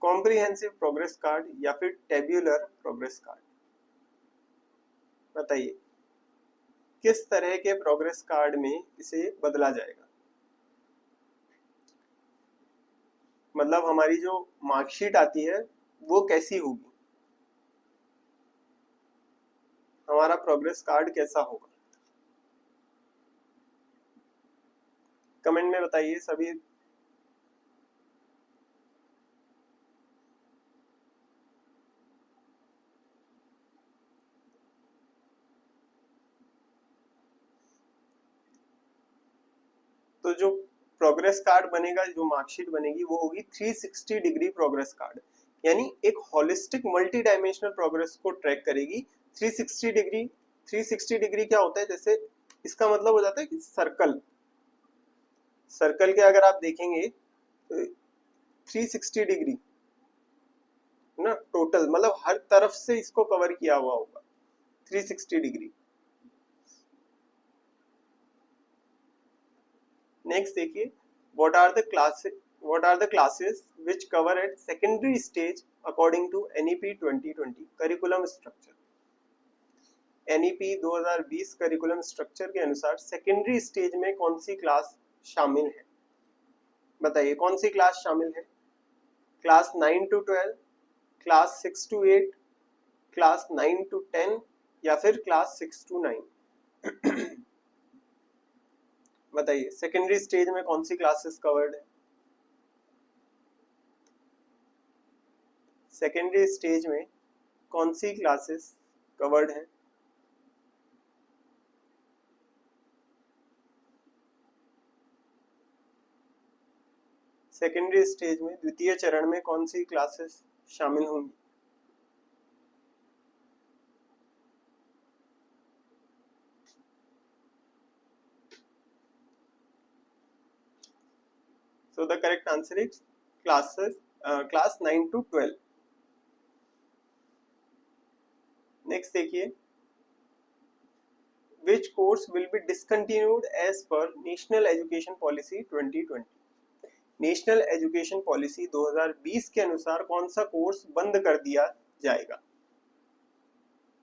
comprehensive progress card या फिर टेब्यूलर प्रोग्रेस कार्ड? बताइए किस तरह के प्रोग्रेस कार्ड में इसे बदला जाएगा? मतलब हमारी जो मार्कशीट आती है वो कैसी होगी, हमारा प्रोग्रेस कार्ड कैसा होगा? कमेंट में बताइए सभी। तो जो प्रोग्रेस कार्ड बनेगा, जो मार्कशीट बनेगी वो होगी 360 डिग्री प्रोग्रेस कार्ड, यानी एक होलिस्टिक मल्टी डायमेंशनल प्रोग्रेस को ट्रैक करेगी 360 डिग्री। 360 डिग्री क्या होता है? जैसे इसका मतलब हो जाता है कि सर्कल, सर्कल के अगर आप देखेंगे तो 360 डिग्री ना टोटल, मतलब हर तरफ से इसको कवर किया हुआ होगा 360 डिग्री। नेक्स्ट देखिए, what are the classes which cover at secondary stage according to NEP 2020 curriculum structure? NEP 2020 curriculum structure के अनुसार सेकेंडरी स्टेज में कौन सी क्लास शामिल है? बताइए कौन सी क्लास शामिल है? Class 9 to 12, class 6 to 8, class 9 to 10 या फिर क्लास 6 to 9? बताइए सेकेंडरी स्टेज में कौन सी क्लासेस कवर्ड है? सेकेंडरी स्टेज में कौन सी क्लासेस कवर्ड है? सेकेंडरी स्टेज में द्वितीय चरण में कौन सी क्लासेस शामिल होंगी? So the correct answer is class 9 to 12. Next देखिए, which course will be discontinued as per National Education Policy 2020? National education policy 2020 के अनुसार कौन सा कोर्स बंद कर दिया जाएगा?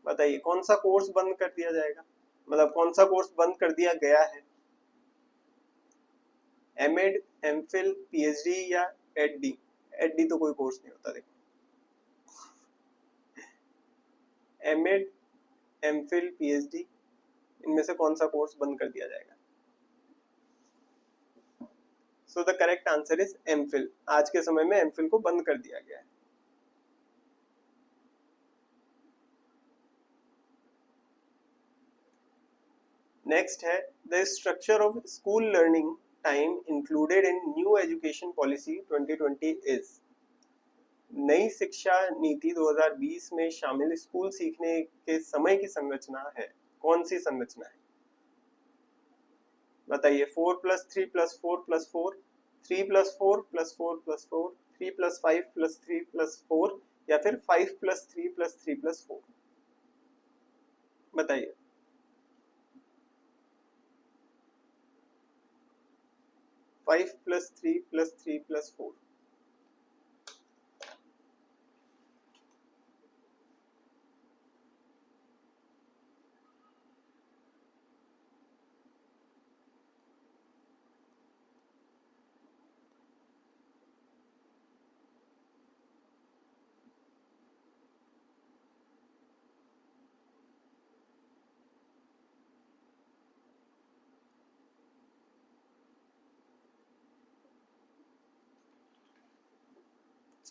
बताइए कौन सा कोर्स बंद कर दिया जाएगा, मतलब कौन सा कोर्स बंद कर दिया गया है? एमएड, एमफिल, पीएचडी या एडडी? एडडी तो कोई कोर्स नहीं होता, देखो एमएड, एमफिल, पीएचडी, इनमें से कौन सा कोर्स बंद कर दिया जाएगा? सो the correct answer is MPhil. आज के समय में एमफिल को बंद कर दिया गया है। नेक्स्ट है, the structure of school learning time included in new education policy 2020 is? नई शिक्षा नीति 2020 में शामिल स्कूल सीखने के समय की संरचना है, कौन सी संरचना है? बताइए 4+3+4+4, 3+4+4+4, 3+5+3+4 या फिर 5+3+3+4? बताइए। 5+3+3+4।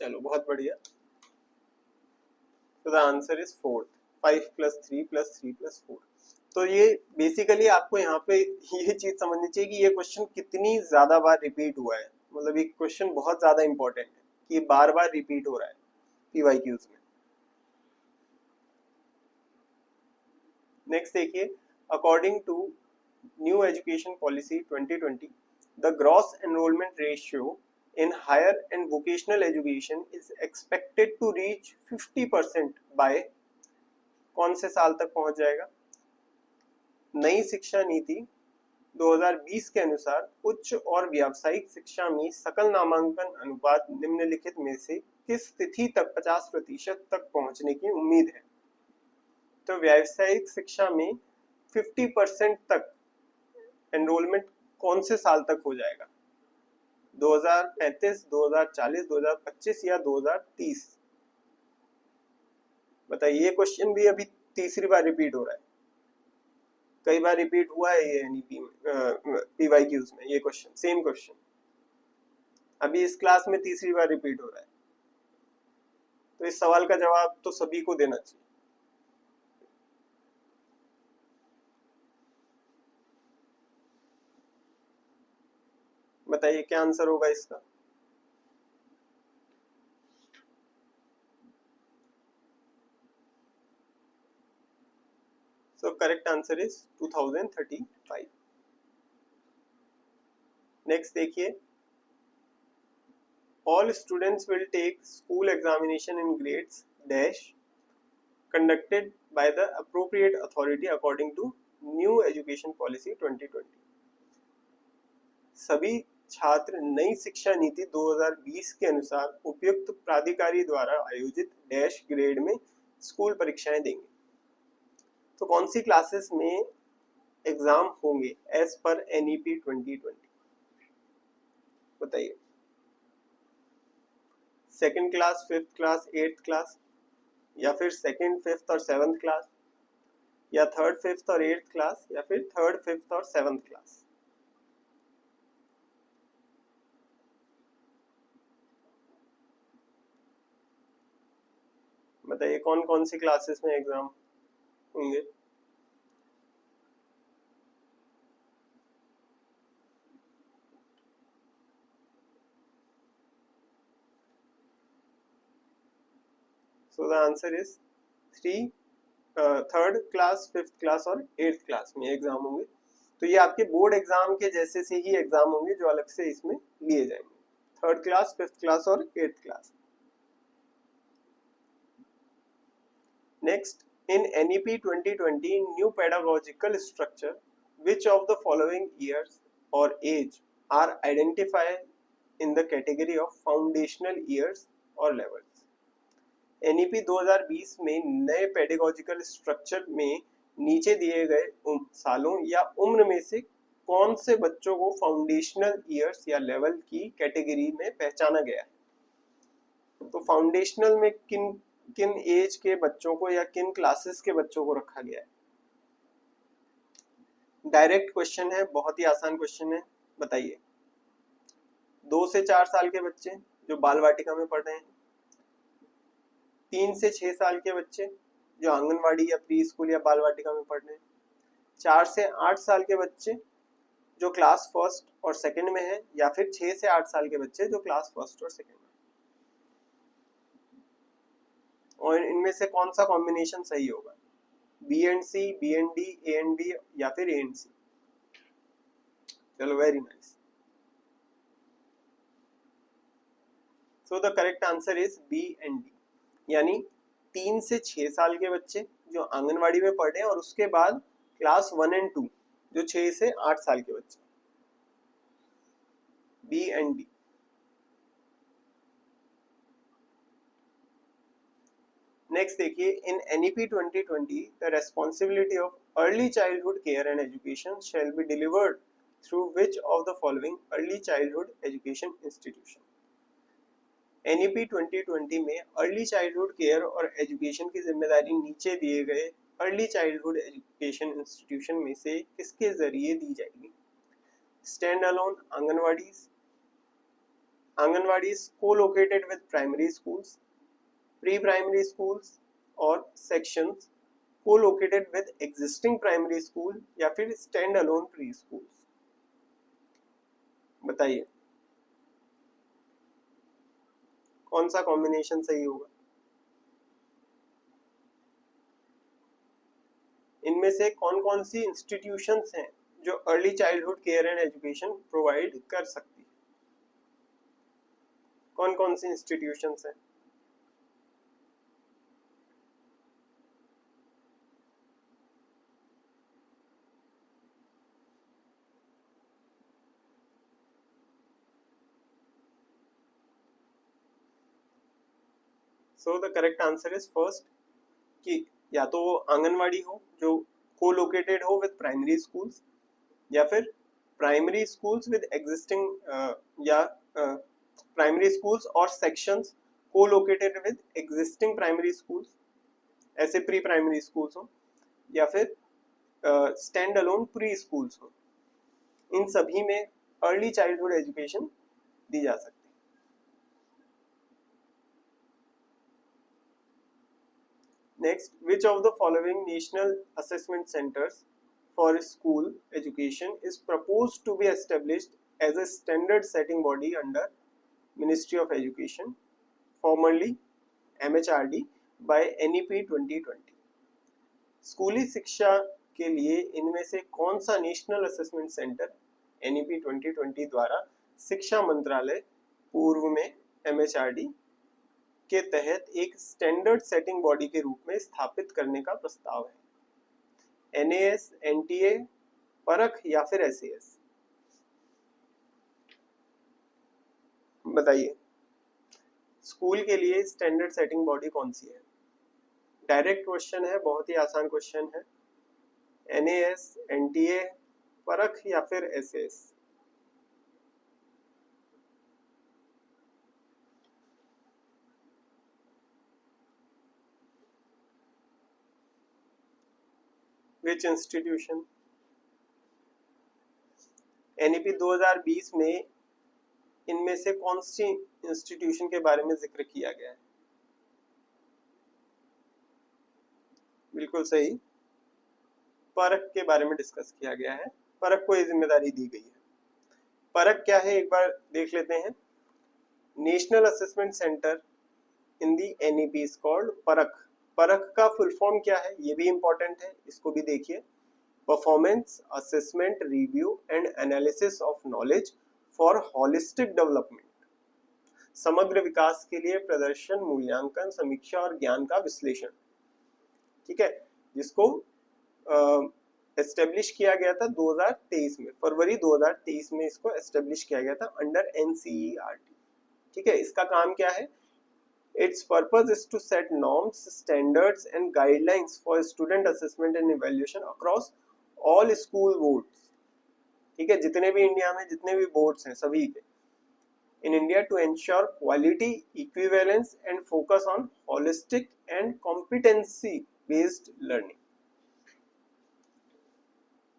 चलो बहुत बढ़िया। तो द आंसर इज 4, 5 + 3 + 3 + 4। तो ये बेसिकली आपको यहाँ पे ये चीज समझनी चाहिए कि ये क्वेश्चन कितनी ज्यादा बार रिपीट हुआ है, मतलब ये क्वेश्चन बहुत ज्यादा इंपॉर्टेंट है कि बार बार रिपीट हो रहा है पीवाईक्यूज में। नेक्स्ट देखिए, according to new education policy 2020, the gross enrolment ratio in higher and vocational education is expected to reach 50% by कौन से साल तक पहुंच जाएगा? नई शिक्षा नीति 2020 के अनुसार उच्च और व्यावसायिक शिक्षा में सकल नामांकन अनुपात निम्नलिखित में से किस तिथि तक 50% तक पहुंचने की उम्मीद है? तो व्यावसायिक शिक्षा में 50% तक एनरोलमेंट कौन से साल तक हो जाएगा? 2035, 2040, 2025 या 2030? बताइए। ये क्वेश्चन भी अभी तीसरी बार रिपीट हो रहा है, कई बार रिपीट हुआ है ये एनईपी में, पीवाईक्यूज में ये क्वेश्चन, सेम क्वेश्चन अभी इस क्लास में तीसरी बार रिपीट हो रहा है। तो इस सवाल का जवाब तो सभी को देना चाहिए। बताइए क्या आंसर होगा इसका? So correct answer is 2035. Next देखिए, all students will take school examination in grades dash conducted by the appropriate authority according to new education policy 2020. सभी छात्र नई शिक्षा नीति 2020 के अनुसार उपयुक्त प्राधिकारी द्वारा आयोजित डैश ग्रेड में स्कूल परीक्षाएं देंगे। तो कौन सी क्लासेस में एग्जाम होंगे एज पर एनईपी 2020? बताइए। Second class, fifth class, eighth class, या फिर सेकेंड, फिफ्थ और सेवंथ क्लास, या थर्ड, फिफ्थ और एट्थ क्लास, या फिर थर्ड, फिफ्थ और सेवंथ क्लास? बताइए कौन कौन सी क्लासेस में एग्जाम होंगे? So the answer is 3, third class, fifth class और एट्थ क्लास में एग्जाम होंगे। तो ये आपके बोर्ड एग्जाम के जैसे से ही एग्जाम होंगे जो अलग से इसमें लिए जाएंगे, थर्ड क्लास, फिफ्थ क्लास और eighth class. Next, in NEP 2020 new pedagogical structure, which of the following years or age are identified in the category of foundational years or levels? NEP 2020 में नए पेडागोजिकल स्ट्रक्चर में नीचे दिए गए सालों या उम्र में से कौन से बच्चों को फाउंडेशनल ईयर्स या लेवल की कैटेगरी में पहचाना गया है? तो फाउंडेशनल में किन किन एज के बच्चों को या किन क्लासेस के बच्चों को रखा गया है? डायरेक्ट क्वेश्चन है, बहुत ही आसान क्वेश्चन है। बताइए। 2 से 4 साल के बच्चे जो बाल वाटिका में पढ़ रहे हैं, 3 से 6 साल के बच्चे जो आंगनवाड़ी या प्री स्कूल या बाल वाटिका में पढ़ रहे हैं, 4 से 8 साल के बच्चे जो क्लास फर्स्ट और सेकंड में है, या फिर 6 से 8 साल के बच्चे जो क्लास फर्स्ट और सेकंड में। और इनमें से कौन सा कॉम्बिनेशन सही होगा? B and C, B and D, A and B या फिर ए एंड सी? चलो very nice. So the correct answer is B and D, यानी 3 से 6 साल के बच्चे जो आंगनवाड़ी में पढ़ रहे हैं और उसके बाद क्लास 1 एंड 2 जो 6 से 8 साल के बच्चे, बी एंड डी। नेक्स्ट देखिए, in NEP 2020 the responsibility of early childhood care and education shall be delivered through which of the following early childhood education institution? NEP 2020 में अर्ली चाइल्डहुड केयर और education की जिम्मेदारी नीचे दिए गए early childhood education institution में से किसके जरिए दी जाएगी? Stand alone anganwadi, anganwadi is co-located with primary schools, pre-primary schools और sections co-located with existing primary school या फिर stand alone pre-schools। बताइए कौन सा कॉम्बिनेशन सही होगा। इनमें से कौन कौन सी इंस्टीट्यूशंस हैं जो early childhood care and education provide कर सकती है, कौन कौन सी इंस्टीट्यूशंस हैं। सो the correct answer is first कि या तो वो आंगनवाड़ी हो जो को लोकेटेड हो विद प्राइमरी स्कूल्स, या फिर प्राइमरी स्कूल्स विद एग्जिस्टिंग या प्राइमरी स्कूल्स और सेक्शंस को located with existing primary schools, ऐसे प्री प्राइमरी स्कूल्स हो, या फिर स्टैंड अलोन प्री स्कूल्स हो। इन सभी में अर्ली चाइल्डहुड एजुकेशन दी जा सकती है। Next, which of the following national assessment centers for school education is proposed to be established as a standard setting body under Ministry of Education, formerly MHRD, by NEP 2020? स्कूली शिक्षा के लिए इनमें से कौन सा नेशनल असेसमेंट सेंटर NEP 2020 द्वारा शिक्षा मंत्रालय पूर्व में MHRD के तहत एक स्टैंडर्ड सेटिंग बॉडी के रूप में स्थापित करने का प्रस्ताव है। NAS, NTA, परख या फिर SAS? बताइए स्कूल के लिए स्टैंडर्ड सेटिंग बॉडी कौन सी है। डायरेक्ट क्वेश्चन है, बहुत ही आसान क्वेश्चन है। NAS, NTA, परख या फिर SAS? Which institution? NEP 2020 में इनमें से कौन सी इंस्टीट्यूशन के बारे में जिक्र किया गया है। बिल्कुल सही, परख के बारे में डिस्कस किया गया है। परख को ये जिम्मेदारी दी गई है। परख क्या है एक बार देख लेते हैं। National assessment centre in the NEP is called परख। परख का फुल फॉर्म क्या है ये भी इंपॉर्टेंट है, इसको भी देखिए। Performance assessment review and analysis of knowledge for holistic development, समग्र विकास के लिए प्रदर्शन मूल्यांकन समीक्षा और ज्ञान का विश्लेषण। ठीक है, जिसको एस्टेब्लिश किया गया था 2023 में, फरवरी 2023 में इसको एस्टेब्लिश किया गया था अंडर NCERT। ठीक है, इसका काम क्या है। Its purpose is to set norms, standards and guidelines for student assessment and evaluation across all school boards। ठीक है, जितने भी इंडिया में जितने भी बोर्ड्स हैं सभी के, in India to ensure quality, equivalence and focus on holistic and competency based learning।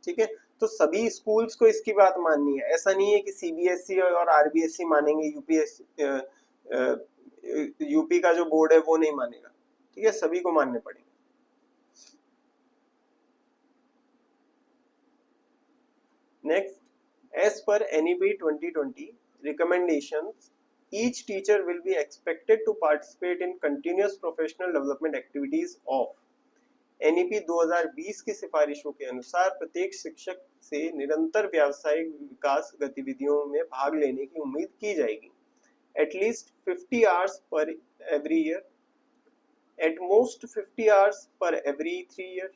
ठीक है, तो सभी स्कूल्स को इसकी बात माननी है। ऐसा नहीं है कि CBSE और RBSE मानेंगे, यूपी का जो बोर्ड है वो नहीं मानेगा। ठीक है, सभी को मानने पड़ेंगे। Next, as per NEP 2020 recommendations, each teacher will be expected to participate in continuous professional development activities of NEP 2020 की सिफारिशों के अनुसार प्रत्येक शिक्षक से निरंतर व्यावसायिक विकास गतिविधियों में भाग लेने की उम्मीद की जाएगी। At least 50 hours per every year, at most 50 hours per every 3 year,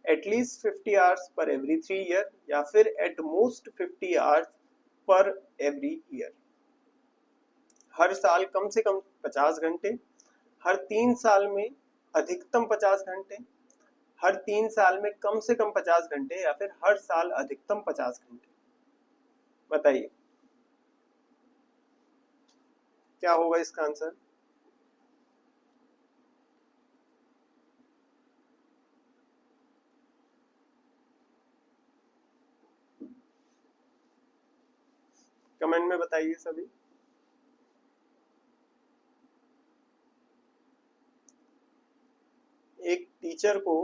at least 50 hours per every 3 year या फिर at most 50 hours per every year। हर साल कम से कम 50 घंटे, हर 3 साल में अधिकतम 50 घंटे, हर 3 साल में कम से कम 50 घंटे या फिर हर साल अधिकतम 50 घंटे। बताइए क्या होगा इसका आंसर। कमेंट में बताइए सभी। एक टीचर को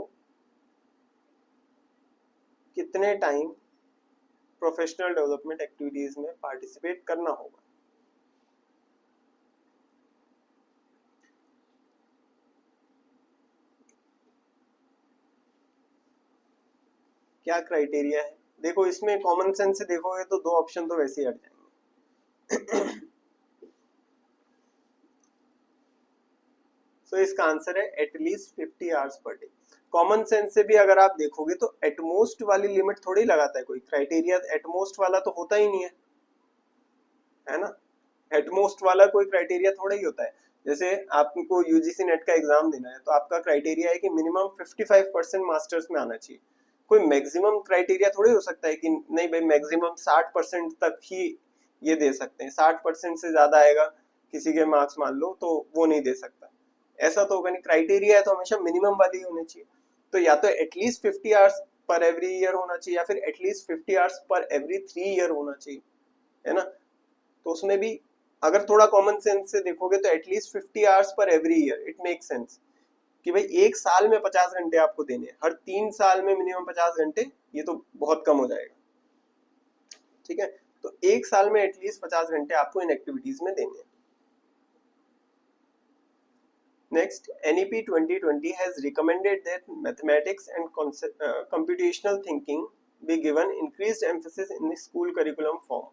कितने टाइम प्रोफेशनल डेवलपमेंट एक्टिविटीज में पार्टिसिपेट करना होगा? क्या क्राइटेरिया है? देखो इसमें कॉमन सेंस से देखोगे तो दो ऑप्शन तो वैसे ही हट जाएंगे। तो इसका आंसर है at least 50 hours per day. Common sense से भी अगर आप देखोगे तो एटमोस्ट वाली लिमिट थोड़ी लगाता है कोई, क्राइटेरिया एटमोस्ट वाला तो होता ही नहीं है ना? एटमोस्ट वाला कोई क्राइटेरिया थोड़ा ही होता है। जैसे आपको यूजीसी नेट का एग्जाम देना है तो आपका क्राइटेरिया है कि मिनिमम 55% मास्टर्स में आना चाहिए। कोई मैक्सिमम क्राइटेरिया थोड़ी हो सकता है कि नहीं भाई मैक्सिमम 60% तक ही ये दे सकते हैं, 60% से ज्यादा आएगा किसी के मार्क्स मान लो तो वो नहीं दे सकता, ऐसा तो होगा नहीं। क्राइटेरिया है तो हमेशा मिनिमम वाली होनी चाहिए। तो या तो at least 50 hours per every year होना चाहिए या फिर at least 50 hours per every 3 year होना चाहिए, है ना? तो उसमें भी अगर थोड़ा कॉमन सेंस से देखोगे तो at least 50 hours per every year, it make sense कि भाई एक साल में 50 घंटे आपको देने हैं, हर 3 साल में मिनिमम 50 घंटे, ये तो बहुत कम हो जाएगा। ठीक है, तो एक साल में एटलीस्ट 50 घंटे आपको इन एक्टिविटीज में देने हैं। Next, NEP 2020 has recommended that mathematics and computational thinking be given increased emphasis in the school curriculum form.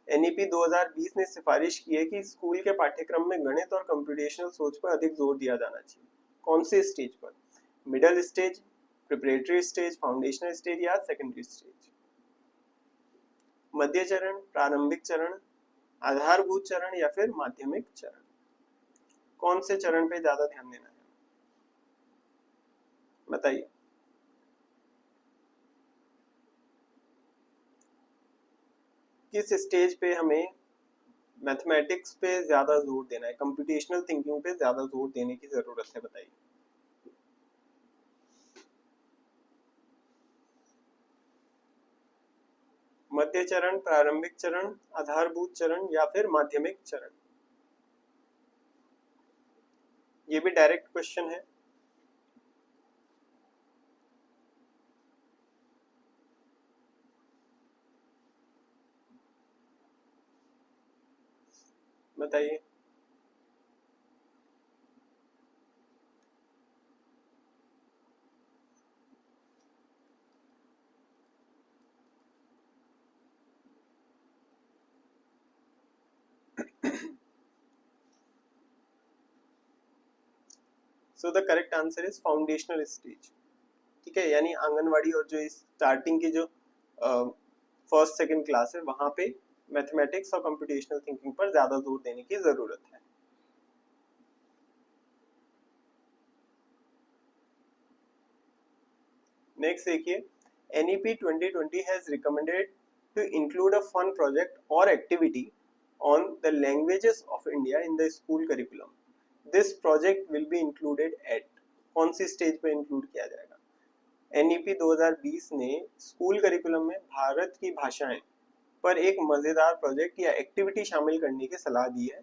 NEP 2020 ने सिफारिश की है कि स्कूल के पाठ्यक्रम में गणित और कंप्यूटेशनल सोच पर अधिक जोर दिया जाना चाहिए। कौन से स्टेज पर? Middle stage, preparatory stage, foundational stage या सेकेंडरी स्टेज? मध्य चरण, प्रारंभिक चरण, आधारभूत चरण या फिर माध्यमिक चरण? कौन से चरण पे ज्यादा ध्यान देना है बताइए? किस स्टेज पे हमें मैथमेटिक्स पे ज्यादा जोर देना है, कंप्यूटेशनल थिंकिंग पे ज्यादा जोर देने की जरूरत है बताइए? मध्य चरण, प्रारंभिक चरण, आधारभूत चरण या फिर माध्यमिक चरण? ये भी डायरेक्ट क्वेश्चन है। बताइए। सो the correct answer is foundational stage. ठीक है, यानी आंगनवाड़ी और जो स्टार्टिंग की जो फर्स्ट सेकंड क्लास है वहां पे मैथमेटिक्स और कंप्यूटेशनल थिंकिंग पर ज्यादा जोर देने की जरूरत है। नेक्स्ट देखिए, NEP 2020 has recommended to include a fun project or activity on the languages of India in the school curriculum. This project will be included at कौन सी स्टेज पे इंक्लूड किया जाएगा? NEP 2020 ने स्कूल करिकुलम में भारत की भाषाएं पर एक मजेदार प्रोजेक्ट या एक्टिविटी शामिल करने की सलाह दी है।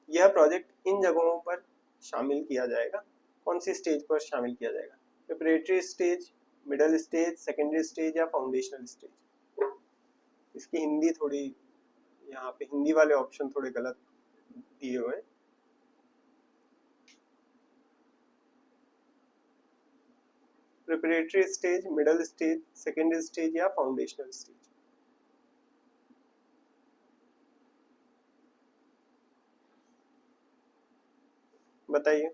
यह प्रोजेक्ट इन जगहों पर शामिल किया जाएगा। कौन सी स्टेज पर शामिल किया जाएगा? Preparatory stage, middle stage, secondary stage या फाउंडेशनल स्टेज? इसकी हिंदी थोड़ी, यहाँ पे हिंदी वाले ऑप्शन थोड़े गलत दिए हुए हैं। Preparatory stage, middle stage, secondary stage या फाउंडेशनल स्टेज? बताइए।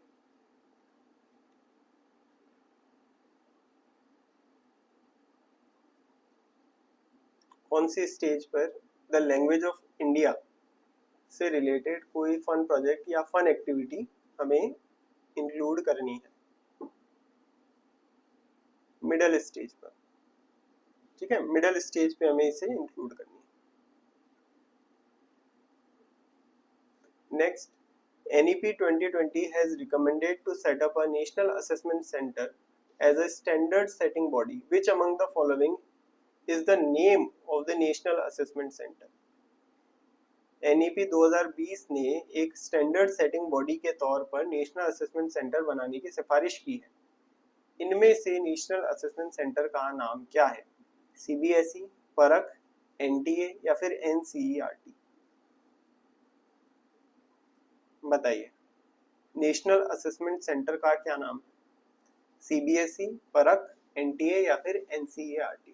कौन सी स्टेज पर द लैंग्वेज ऑफ इंडिया से रिलेटेड कोई फन प्रोजेक्ट या फन एक्टिविटी हमें इंक्लूड करनी है? मिडिल स्टेज पर। ठीक है, मिडिल स्टेज पे हमें इसे इंक्लूड करनी है। Next, NEP 2020 has recommended to set up a national assessment center as a standard setting body. Which among the following is the name of the national assessment center? NEP 2020 ने एक standard setting body के तौर पर national assessment centre बनाने की सिफारिश की है। इनमें से नेशनल असेसमेंट सेंटर का नाम क्या है? CBSE, परख, NTA या फिर NCERT? बताइए, नेशनल असेसमेंट सेंटर का क्या नाम है? CBSE, परख, NTA या फिर NCERT?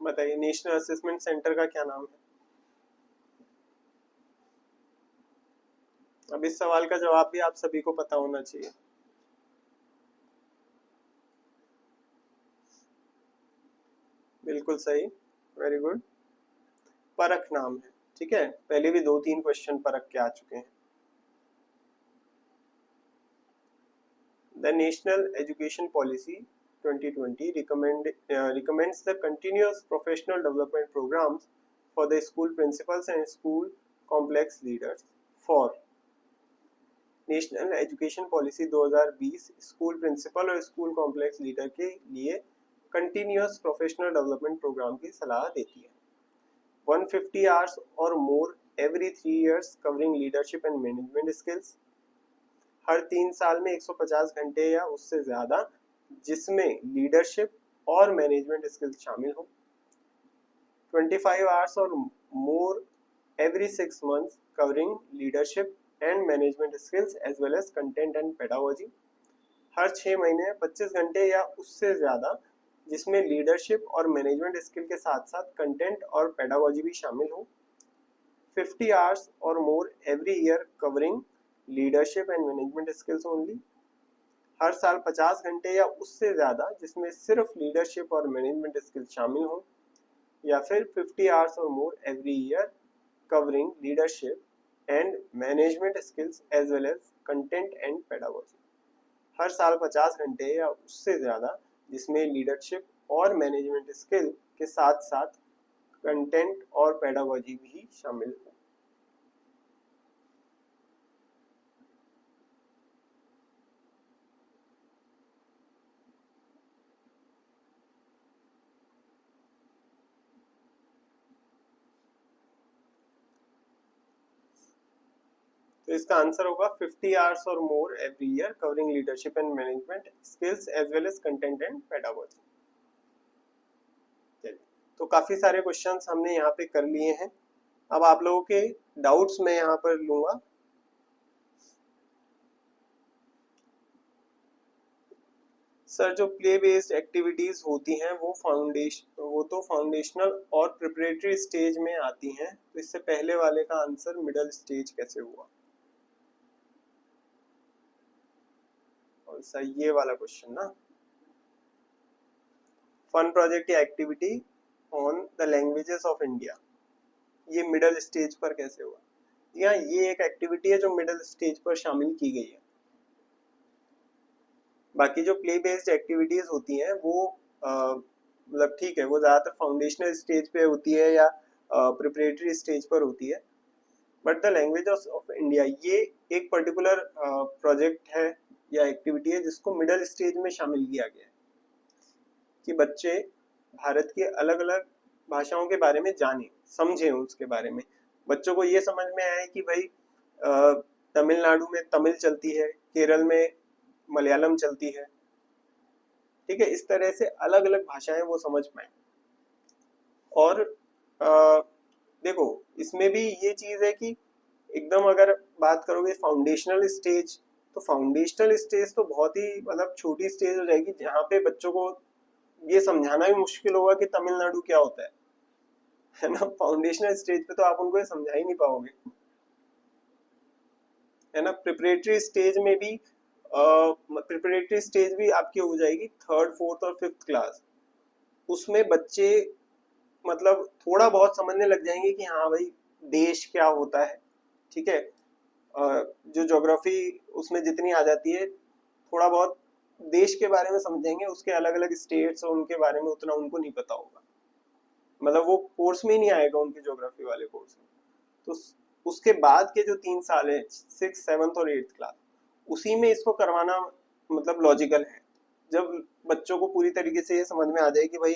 बताइए, नेशनल असेसमेंट सेंटर का क्या नाम है? अब इस सवाल का जवाब भी आप सभी को पता होना चाहिए। बिल्कुल सही, वेरी गुड। परख नाम है, ठीक है। पहले भी 2-3 क्वेश्चन परख के आ चुके हैं। The national education policy 2020 recommends the continuous professional development programs for the school principals and school complex leaders for national education policy 2020 school principal और स्कूल कॉम्प्लेक्स लीडर के लिए कंटिन्यूअस प्रोफेशनल डेवलपमेंट प्रोग्राम की सलाह देती है। 150 hours और more every 3 years covering leadership and management skills, हर 3 साल में 150 घंटे या उससे ज़्यादा जिसमें लीडरशिप और मैनेजमेंट स्किल्स शामिल हो। 25 आवर्स और मोर every 6 months covering leadership and management skills as well as content and pedagogy, हर 6 महीने 25 घंटे या उससे ज़्यादा जिसमें लीडरशिप और मैनेजमेंट स्किल के साथ साथ कंटेंट और पेडागोजी भी शामिल हो। 50 आवर्स और more every year covering leadership and management skills only, हर साल 50 घंटे या उससे ज़्यादा जिसमें सिर्फ लीडरशिप और मैनेजमेंट स्किल्स शामिल हो। या फिर 50 आवर्स और more every year covering leadership and management skills as well as content and pedagogy, हर साल 50 घंटे या उससे ज़्यादा जिसमें लीडरशिप और मैनेजमेंट स्किल के साथ साथ कंटेंट और पेडागोजी भी शामिल हो। तो इसका आंसर होगा 50 आवर्स और more every year covering leadership and management skills as well as content and pedagogy. तो काफी सारे क्वेश्चंस हमने यहाँ पे कर लिए हैं। अब आप लोगों के डाउट्स मैं यहाँ पर लूंगा। सर, जो प्ले बेस्ड एक्टिविटीज होती हैं वो तो फाउंडेशनल और प्रिपरेटरी स्टेज में आती हैं, तो इससे पहले वाले का आंसर मिडिल स्टेज कैसे हुआ? और सर ये वाला क्वेश्चन ना, फन प्रोजेक्ट या activity on the languages of India, ये मिडिल स्टेज पर कैसे हुआ? या ये एक एक्टिविटी है जो मिडिल स्टेज पर शामिल की गई है। बाकी जो प्ले बेस्ड एक्टिविटीज होती हैं वो मतलब ठीक है, वो ज़्यादातर फाउंडेशनल स्टेज पे होती है या प्रिपरेटरी स्टेज पर होती है। But the language of India ये एक पर्टिकुलर प्रोजेक्ट है या एक्टिविटी है जिसको मिडिल स्टेज में शामिल किया गया है कि बच्चे भारत के अलग अलग भाषाओं के बारे में जाने, समझें उसके बारे में। बच्चों को ये समझ में आए कि भाई तमिलनाडु में तमिल चलती है, केरल में मलयालम चलती है, ठीक है। इस तरह से अलग अलग भाषाएं वो समझ पाए। और देखो इसमें भी ये चीज है कि एकदम अगर बात करोगे फाउंडेशनल स्टेज, तो फाउंडेशनल स्टेज तो बहुत ही मतलब छोटी स्टेज हो जाएगी जहाँ पे बच्चों को ये समझाना भी मुश्किल होगा कि तमिलनाडु क्या होता है ना। फाउंडेशनल स्टेज पे तो आप उनको ये समझा ही नहीं पाओगे, है ना। प्रिपरेटरी स्टेज में भी प्रिपरेटरी स्टेज भी आपकी हो जाएगी 3rd 4th और 5th क्लास। उसमें बच्चे मतलब थोड़ा बहुत समझने लग जाएंगे कि हाँ भाई देश क्या होता है, ठीक है। जो ज्योग्राफी उसमें जितनी आ जाती है थोड़ा बहुत देश के बारे में समझेंगे, उसके अलग अलग स्टेट्स और उनके बारे में उतना उनको नहीं पता होगा, मतलब वो कोर्स में ही नहीं आएगा उनके ज्योग्राफी वाले कोर्स में। तो उसके बाद के जो 3 साल है, 6, 7 और 8 क्लास, उसी में इसको करवाना मतलब लॉजिकल है। जब बच्चों को पूरी तरीके से ये समझ में आ जाए कि भाई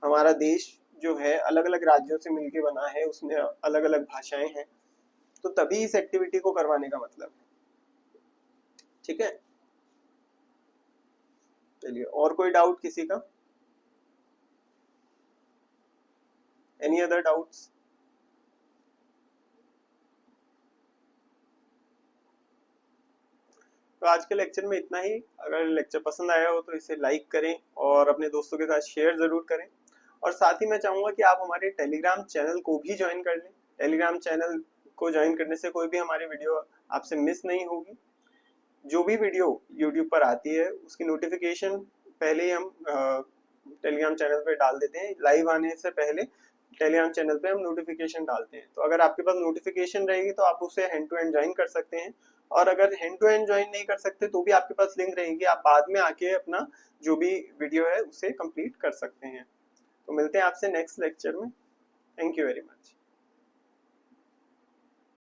हमारा देश जो है अलग अलग राज्यों से मिलके बना है, उसमें अलग अलग भाषाएं हैं, तो तभी इस एक्टिविटी को करवाने का मतलब है। ठीक है, चलिए, और कोई डाउट किसी का? Any other doubts? तो आज के लेक्चर में इतना ही। अगर लेक्चर पसंद आया हो तो इसे लाइक करें और अपने दोस्तों के साथ शेयर जरूर करें। और साथ ही मैं चाहूंगा कि आप हमारे टेलीग्राम चैनल को भी ज्वाइन कर लें। टेलीग्राम चैनल को ज्वाइन करने से कोई भी हमारी वीडियो आपसे मिस नहीं होगी। जो भी वीडियो यूट्यूब पर आती है उसकी नोटिफिकेशन पहले ही हम टेलीग्राम चैनल पर डाल देते हैं। लाइव आने से पहले टेलीग्राम चैनल पे हम नोटिफिकेशन डालते हैं, तो अगर आपके पास नोटिफिकेशन रहेगी तो आप उसे हैंड टू हैंड ज्वाइन कर सकते हैं। और अगर हैंड टू हैंड ज्वाइन नहीं कर सकते तो भी आपके पास लिंक रहेगी, आप बाद में आके अपना जो भी वीडियो है उसे कंप्लीट कर सकते हैं। तो मिलते हैं आपसे नेक्स्ट लेक्चर में। Thank you very much.